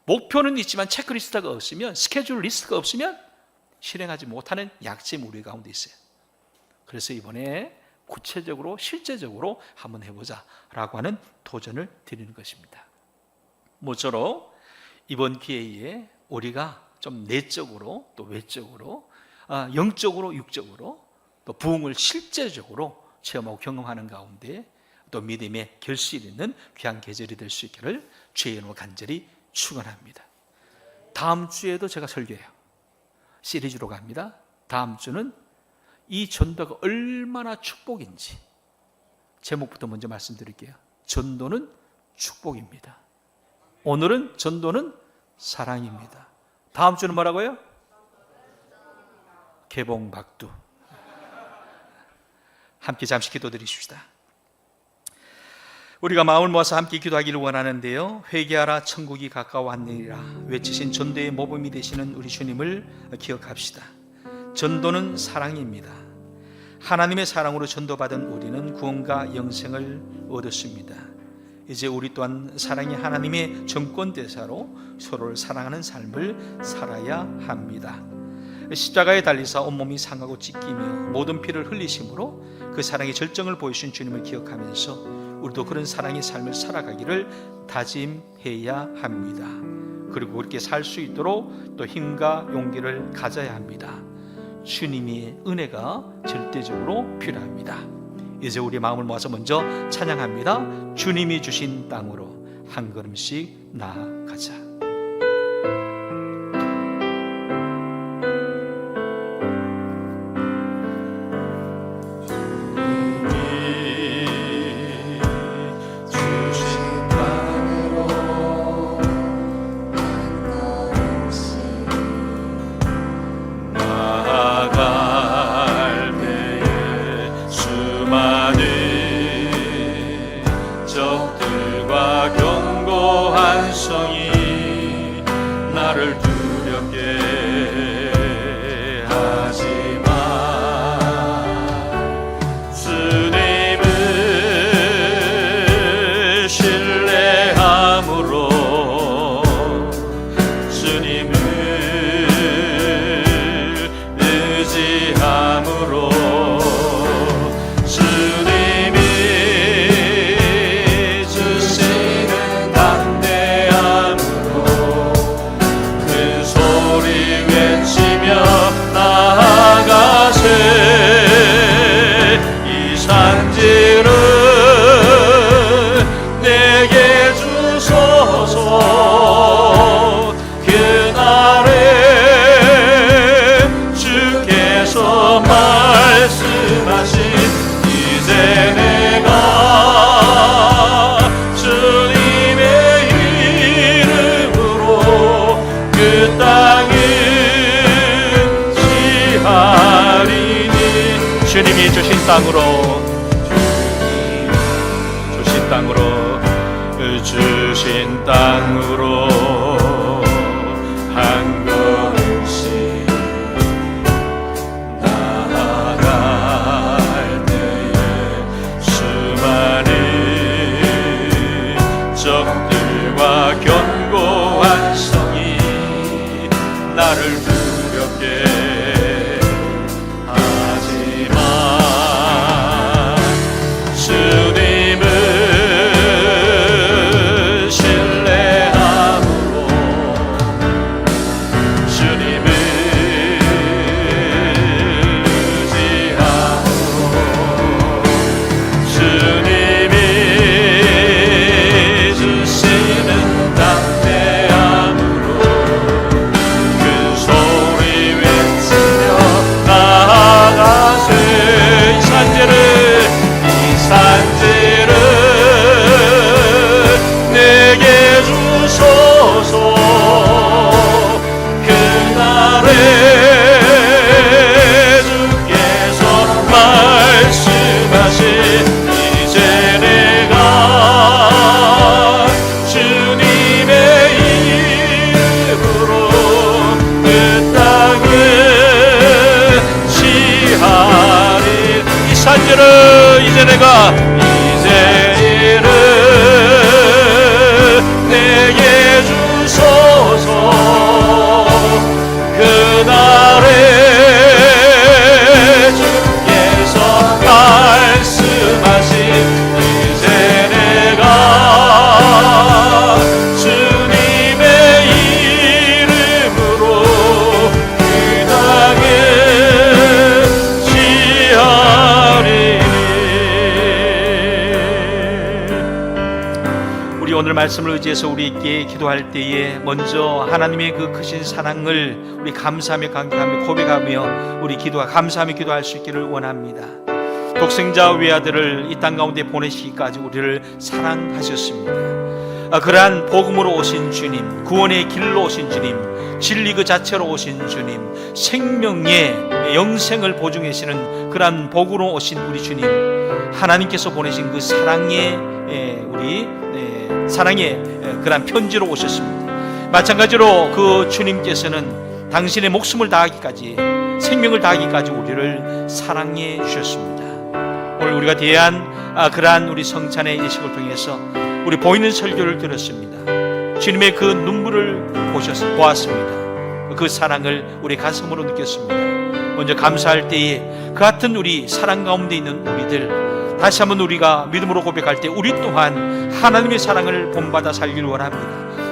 목표는 있지만 체크리스트가 없으면, 스케줄 리스트가 없으면 실행하지 못하는 약점이 우리 가운데 있어요. 그래서 이번에 구체적으로 실제적으로 한번 해보자라고 하는 도전을 드리는 것입니다. 모쪼록 이번 기회에 우리가 좀 내적으로 또 외적으로, 영적으로 육적으로 또 부흥을 실제적으로 체험하고 경험하는 가운데 또 믿음의 결실 있는 귀한 계절이 될 수 있기를 주의 이름으로 간절히 축원합니다. 다음 주에도 제가 설교해요. 시리즈로 갑니다. 다음 주는 이 전도가 얼마나 축복인지 제목부터 먼저 말씀드릴게요. 전도는 축복입니다. 오늘은 전도는 사랑입니다. 다음 주는 뭐라고요? 개봉박두. 함께 잠시 기도드리십시다. 우리가 마음을 모아서 함께 기도하기를 원하는데요, 회개하라 천국이 가까워왔느니라 외치신 전도의 모범이 되시는 우리 주님을 기억합시다. 전도는 사랑입니다. 하나님의 사랑으로 전도받은 우리는 구원과 영생을 얻었습니다. 이제 우리 또한 사랑이 하나님의 정권대사로 서로를 사랑하는 삶을 살아야 합니다. 십자가에 달리사 온몸이 상하고 찢기며 모든 피를 흘리심으로 그 사랑의 절정을 보여주신 주님을 기억하면서 우리도 그런 사랑의 삶을 살아가기를 다짐해야 합니다. 그리고 그렇게 살 수 있도록 또 힘과 용기를 가져야 합니다. 주님의 은혜가 절대적으로 필요합니다. 이제 우리 마음을 모아서 먼저 찬양합니다. 주님이 주신 땅으로 한 걸음씩 나아가자. 주님이 주신 땅으로 주신 땅으로 한 걸음씩 나아갈 때에 수많은 적들과 견고한 성이 나를 두렵게 이제 내가 이제는 내게 주소서. 그날에 주께서 말씀하신 이제 내가 주님의 이름으로 그 땅을 취하리. 오늘 말씀을 의지해서 우리에게 기도할 때에 먼저 하나님의 그 크신 사랑을 우리 감사하며 감격하며 고백하며 우리 감사하며 기도할 수 있기를 원합니다. 독생자 외아들을 이 땅 가운데 보내시기까지 우리를 사랑하셨습니다. 그러한 복음으로 오신 주님, 구원의 길로 오신 주님, 진리 그 자체로 오신 주님, 생명의 영생을 보증하시는 그러한 복으로 오신 우리 주님, 하나님께서 보내신 그 사랑의 그러한 편지로 오셨습니다. 마찬가지로 그 주님께서는 당신의 목숨을 다하기까지, 생명을 다하기까지 우리를 사랑해 주셨습니다. 오늘 우리가 대한 그러한 우리 성찬의 예식을 통해서 우리 보이는 설교를 들었습니다. 주님의 그 눈물을 보았습니다. 그 사랑을 우리 가슴으로 느꼈습니다. 먼저 감사할 때에 그 같은 우리 사랑 가운데 있는 우리들, 다시 한번 우리가 믿음으로 고백할 때 우리 또한 하나님의 사랑을 본받아 살기를 원합니다.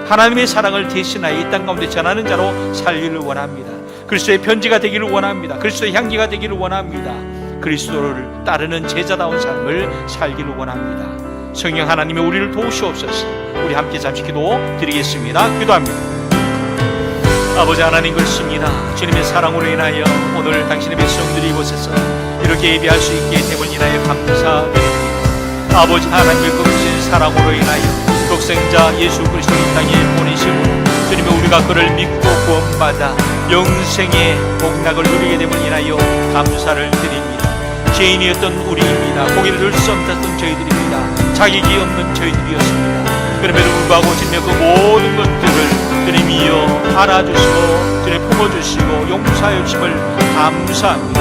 하나님의 사랑을 대신하여 이 땅 가운데 전하는 자로 살기를 원합니다. 그리스도의 편지가 되기를 원합니다. 그리스도의 향기가 되기를 원합니다. 그리스도를 따르는 제자다운 삶을 살기를 원합니다. 성령 하나님이 우리를 도우시옵소서. 우리 함께 잠시 기도 드리겠습니다. 기도합니다. 아버지 하나님, 그렇습니다. 주님의 사랑으로 인하여 오늘 당신의 백성들이 이곳에서 이렇게 예배할 수 있게 됨을 인하여 감사드립니다. 아버지 하나님의 그 크신 사랑으로 인하여 독생자 예수 그리스도를 이 땅에 보내시고 주님의 우리가 그를 믿고 구원받아 영생의 복락을 누리게 됨을 인하여 감사를 드립니다. 죄인이었던 우리입니다. 고개를 들 수 없었던 저희들입니다. 자격이 없는 저희들이었습니다. 그럼에도 불구하고 주님의 그 모든 것들을 주님이여 알아주시고 주님 품어주시고 용서하여 주심을 감사합니다.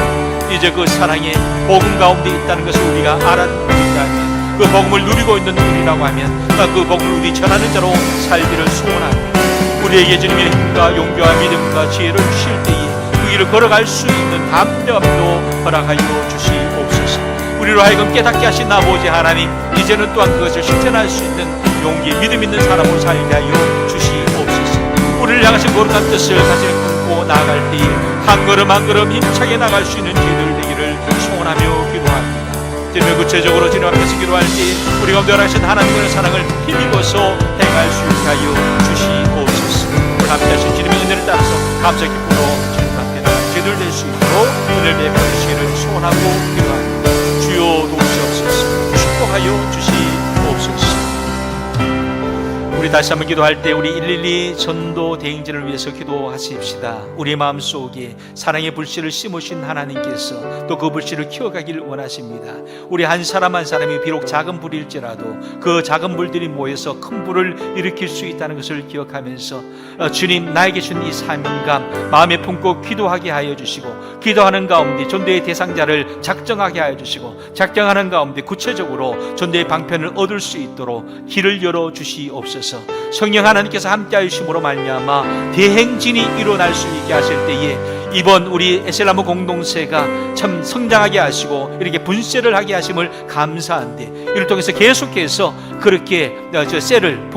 이제 그 사랑의 복음 가운데 있다는 것을 우리가 알았다면, 그 복음을 누리고 있는 우리라고 하면 그 복음을 우리 전하는 자로 살기를 소원합니다. 우리에게 주님의 힘과 용기와 믿음과 지혜를 주실 때에 그 길을 걸어갈 수 있는 담대함도 허락하여 주시옵소서. 우리로 하여금 깨닫게 하신 아버지 하나님, 이제는 또한 그것을 실천할 수 있는 용기, 믿음 있는 사람으로 살게 하여 주시옵소서. 우리를 향하신 거룩한 뜻을 가슴에 품고 나아갈 때에 한 걸음 한 걸음 힘차게 나갈 수 있는 저희들 되기를 소원하며 기도합니다. 주님의 구체적으로 주님 앞에서 기도할 때 우리 가운데 하신 하나님의 사랑을 힘입어서 행할 수 있게 하여 주시옵소서. 오늘 함께 하신 주님의 은혜를 따라서 감사 기쁨으로 주님 앞에 나갈 저희들 될 수 있도록 은혜를 베풀어 주시기를 소원하고 기도합니다. 주여 도우시옵소서. 축복하여 주시옵소서. 우리 다시 한번 기도할 때 우리 112 전도 대행진을 위해서 기도하십시다. 우리의 마음속에 사랑의 불씨를 심으신 하나님께서 또 그 불씨를 키워가기를 원하십니다. 우리 한 사람 한 사람이 비록 작은 불일지라도 그 작은 불들이 모여서 큰 불을 일으킬 수 있다는 것을 기억하면서 주님, 나에게 준 이 사명감 마음에 품고 기도하게 하여 주시고, 기도하는 가운데 전도의 대상자를 작정하게 하여 주시고, 작정하는 가운데 구체적으로 전도의 방편을 얻을 수 있도록 길을 열어 주시옵소서. 성령 하나님께서 함께하여 주심으로 말미암아 대행진이 일어날 수 있게 하실 때에 이번 우리 에셀나무 공동체가 참 성장하게 하시고 이렇게 분쇄를 하게 하심을 감사한데, 이를 통해서 계속해서 그렇게 셀을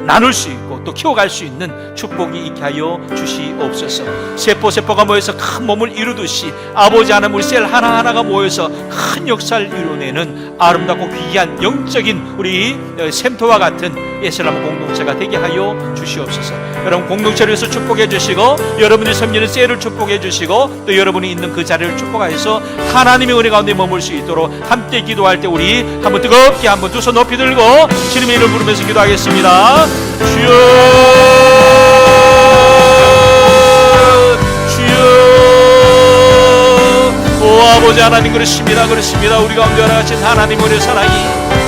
나눌 수 있고 또 키워갈 수 있는 축복이 있게 하여 주시옵소서. 세포가 모여서 큰 몸을 이루듯이 아버지 하나님, 우리 셀 하나하나가 모여서 큰 역사를 이루어내는 아름답고 귀한 영적인 우리 샘터와 같은 에셀나무 공동체가 되게 하여 주시옵소서. 여러분 공동체를 위해서 축복해 주시고, 여러분이 섬기는 셀을 축복해 주시고, 또 여러분이 있는 그 자리를 축복하여서 하나님의 은혜 가운데 머물 수 있도록 함께 기도할 때 우리 한번 뜨겁게 한번 두 손 높이 들고 주님의 이름을 부르면서 기도하겠습니다. 주여, 주여. 오 아버지 하나님, 그렇습니다. 우리 가운데 하나같이 하나님 은혜 사랑이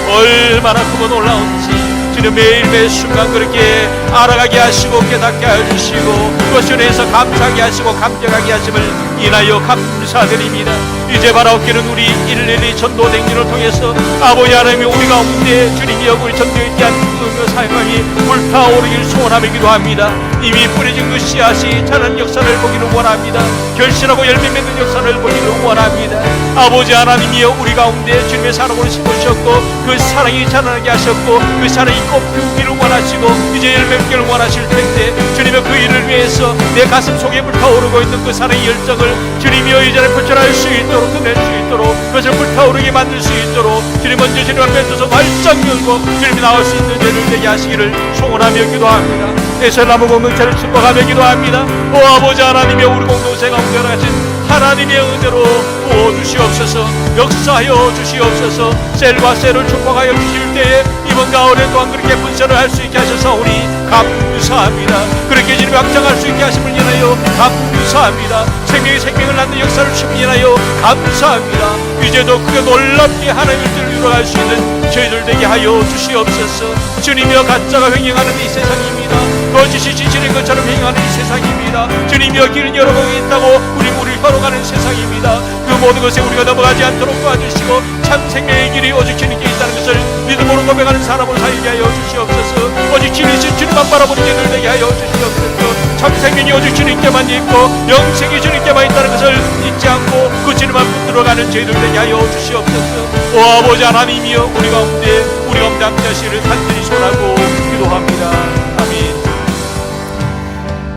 얼마나 크고 놀라운지 주님 매일매일 순간 그렇게 알아가게 하시고 깨닫게 해주시고 그것을 위해서 감사하게 하시고 감격하게 하심을 인하여 감사드립니다. 이제 바라옵기는 우리 112 전도 행진을 통해서 아버지 하나님이 우리 가운데 주님이 우리 전도에 대한 그 사명이 불타오르길 소원하며 기도합니다. 이미 뿌려진 그 씨앗이 자라는 역사를 보기를 원합니다. 결실하고 열매 맺는 역사를 보기를 원합니다. 아버지 하나님이여, 우리 가운데 주님의 사랑으로 심으셨고 그 사랑이 자라나게 하셨고 그 사랑이 꽃피우기를 원하시고 이제 열매 맺기를 원하실 텐데, 주님의 그 일을 위해서 내 가슴 속에 불타오르고 있는 그 사랑의 열정을 주님이여 이전에 표출할 수 있도록, 끝낼 수 있도록, 그것을 불타오르게 만들 수 있도록 주님 먼저 주님 앞에 서서 활짝 열고 주님이 나올 수 있는 죄를 되게 하시기를 소원하며 기도합니다. 에셀나무 공동체를 축복하며 기도합니다. 오 아버지 하나님의 우리 공동체 가운데 하신 하나님의 은혜로 부어주시옵소서. 역사하여 주시옵소서. 셀과 셀을 축복하여 주실 때에 이번 가을에 또한 그렇게 분쇄를 할 수 있게 하셔서 우리 감사합니다. 그렇게 주님 확장할 수 있게 하심을 인하여 감사합니다. 생명이 생명을 낳는 역사를 주심을 인하여 감사합니다. 이제도 크게 놀랍게 하나님을 이루어갈 수 있는 저희들 되게 하여 주시옵소서. 주님이여 가짜가 횡행하는 이 세상입니다. 거짓이 진실인 것처럼 행하는 이 세상입니다. 주님이여 길은 여러 곳에 있다고 우리를 걸어가는 세상입니다. 그 모든 것에 우리가 넘어가지 않도록 도와주시고 참 생명의 길이 오직 주님께 있다는 것을 믿음으로 고백하는 사람으로 살게 하여 주시옵소서. 오직 진리신 주님만 바라보는 자들 되게 하여 주시옵소서. 참 생명이 오직 주님께만 있고 영생이 주님께만 있다는 것을 잊지 않고 그 주님만 붙들어가는 저희들 되게 하여 주시옵소서. 오 아버지 하나님이여 우리 가운데 함께 하시기를 간절히 소원하고 기도합니다. 아멘.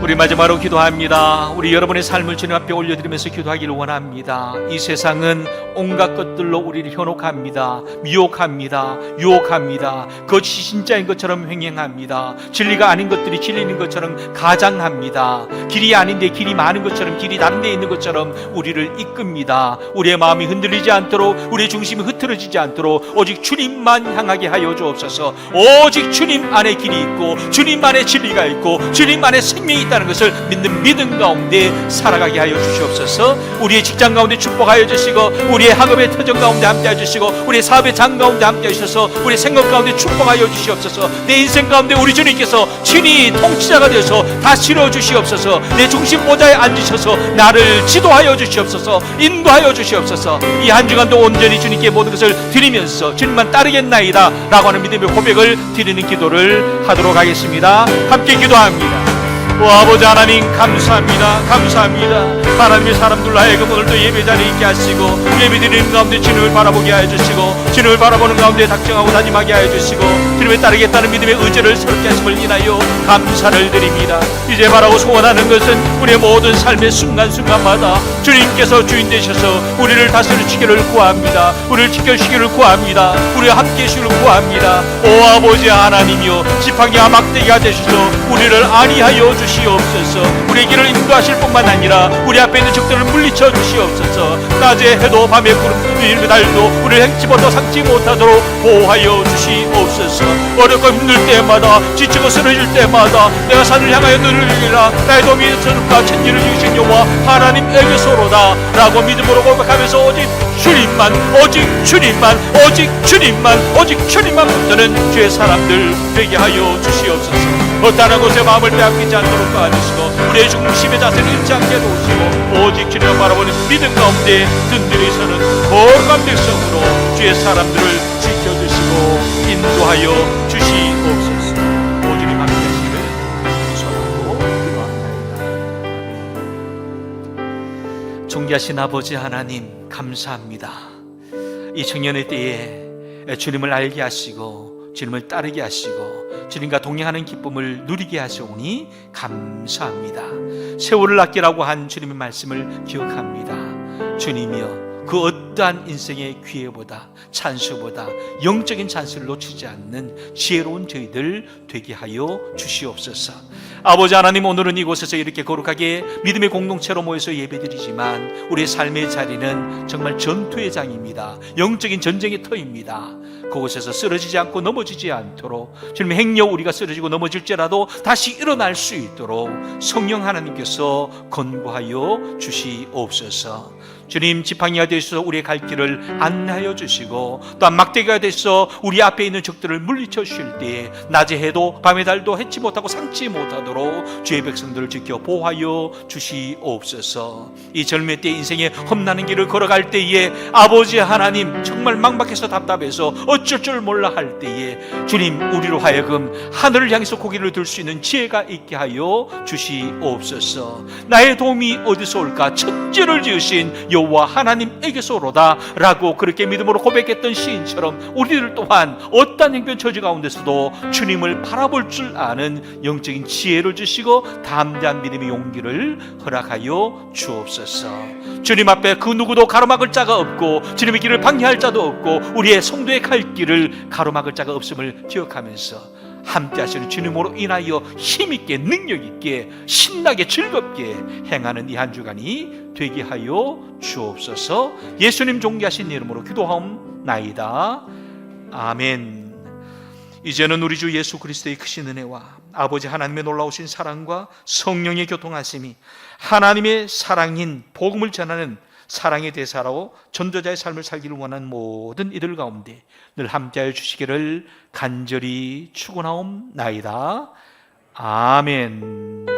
우리 마지막으로 기도합니다. 우리 여러분의 삶을 주님 앞에 올려드리면서 기도하기를 원합니다. 이 세상은 온갖 것들로 우리를 현혹합니다. 미혹합니다. 유혹합니다. 거짓이 진짜인 것처럼 횡행합니다. 진리가 아닌 것들이 진리인 것처럼 가장합니다. 길이 아닌데 길이 많은 것처럼 길이 다른 데 있는 것처럼 우리를 이끕니다. 우리의 마음이 흔들리지 않도록 우리의 중심이 흐트러지지 않도록 오직 주님만 향하게 하여 주옵소서. 오직 주님 안에 길이 있고 주님 안에 진리가 있고 주님 안에 생명이 있다는 것을 믿는 믿음 가운데 살아가게 하여 주시옵소서. 우리의 직장 가운데 축복하여 주시고 우리의 학업의 터전 가운데 함께 해주시고 우리의 사업의 장 가운데 함께 하셔서 우리의 생각 가운데 축복하여 주시옵소서. 내 인생 가운데 우리 주님께서 친히 통치자가 되어서 다스려 주시옵소서. 내 중심 보좌에 앉으셔서 나를 지도하여 주시옵소서. 인도하여 주시옵소서. 이 한 주간도 온전히 주님께 모든 것을 드리면서 주님만 따르겠나이다 라고 하는 믿음의 고백을 드리는 기도를 하도록 하겠습니다. 함께 기도합니다. 오 아버지 하나님 감사합니다. 감사합니다. 하나님의 사람들로 하여금 오늘도 예배 자리에 있게 하시고 예배드리는 가운데 주님을 바라보게 하여 주시고 주님을 바라보는 가운데 작정하고 다짐하게 하여 주시고 주님을 따르겠다는 믿음의 의지를 새롭게 하심을 인하여 감사를 드립니다. 이제 바라고 소원하는 것은 우리의 모든 삶의 순간순간마다 주님께서 주인 되셔서 우리를 다스리시기를 구합니다. 우리를 지켜주시기를 구합니다. 우리와 함께 해주시기를 구합니다. 오 아버지 하나님이여 지팡이와 막대기가 되셔서 우리를 안위하여 주시옵소서. 우리의 길을 인도하실 뿐만 아니라 우리 앞에 있는 적들을 물리쳐 주시옵소서. 낮에 해도 밤에 구름 달도 우리를 행치 못하고 상치 못하도록 보호하여 주시옵소서. 어렵고 힘들 때마다 지치고 쓰러질 때마다 내가 산을 향하여 누르리라 나의 도움이 있으니까 천지를 지으신 여호와 하나님에게서로다 라고 믿음으로 고백하면서 오직 주님만 오직 주님만 오직 주님만 오직 주님만 붙드는 주의 사람들 되게 하여 주시옵소서. 어떠한 곳에 마음을 빼앗기지 않도록 도와주시고 우리의 중심의 자세를 잃지 않게 도우시고 오직 주님을 바라보는 믿음 가운데 든든히 서는 거룩한 백성으로 주의 사람들을 지켜주시고 인도하여 주시옵소서. 오주님 함께 하시기를 소원하고 기도합니다. 존귀하신 아버지 하나님 감사합니다. 이 청년의 때에 주님을 알게 하시고 주님을 따르게 하시고 주님과 동행하는 기쁨을 누리게 하시오니 감사합니다. 세월을 아끼라고 한 주님의 말씀을 기억합니다. 주님이여 그 어떠한 인생의 기회보다 찬스보다 영적인 찬스를 놓치지 않는 지혜로운 저희들 되게 하여 주시옵소서. 아버지 하나님 오늘은 이곳에서 이렇게 거룩하게 믿음의 공동체로 모여서 예배드리지만 우리의 삶의 자리는 정말 전투의 장입니다. 영적인 전쟁의 터입니다. 그곳에서 쓰러지지 않고 넘어지지 않도록 주님의 행력 우리가 쓰러지고 넘어질지라도 다시 일어날 수 있도록 성령 하나님께서 권고하여 주시옵소서. 주님 지팡이가 되셔서 우리의 갈 길을 안내하여 주시고 또한 막대기가 되셔서 우리 앞에 있는 적들을 물리쳐 주실 때에 낮에 해도 밤에 달도 해치 못하고 상치 못하도록 주의 백성들을 지켜 보호하여 주시옵소서. 이 젊을 때 인생의 험나는 길을 걸어갈 때에 아버지 하나님 정말 막막해서 답답해서 어쩔 줄 몰라 할 때에 주님 우리로 하여금 하늘을 향해서 고개를 들 수 있는 지혜가 있게 하여 주시옵소서. 나의 도움이 어디서 올까? 천지를 지으신 여호와 하나님에게서로다 라고 그렇게 믿음으로 고백했던 시인처럼 우리들 또한 어떠한 형편 처지 가운데서도 주님을 바라볼 줄 아는 영적인 지혜를 주시고 담대한 믿음의 용기를 허락하여 주옵소서. 주님 앞에 그 누구도 가로막을 자가 없고 주님의 길을 방해할 자도 없고 우리의 성도의 갈 길을 가로막을 자가 없음을 기억하면서 함께 하시는 주님으로 인하여 힘있게 능력있게 신나게 즐겁게 행하는 이 한 주간이 되게 하여 주옵소서. 예수님 존귀하신 이름으로 기도하옵나이다. 아멘. 이제는 우리 주 예수 그리스도의 크신 은혜와 아버지 하나님의 놀라우신 사랑과 성령의 교통하심이 하나님의 사랑인 복음을 전하는 사랑의 대사로 전도자의 삶을 살기를 원하는 모든 이들 가운데 늘 함께하여 주시기를 간절히 축원하옵나이다. 아멘.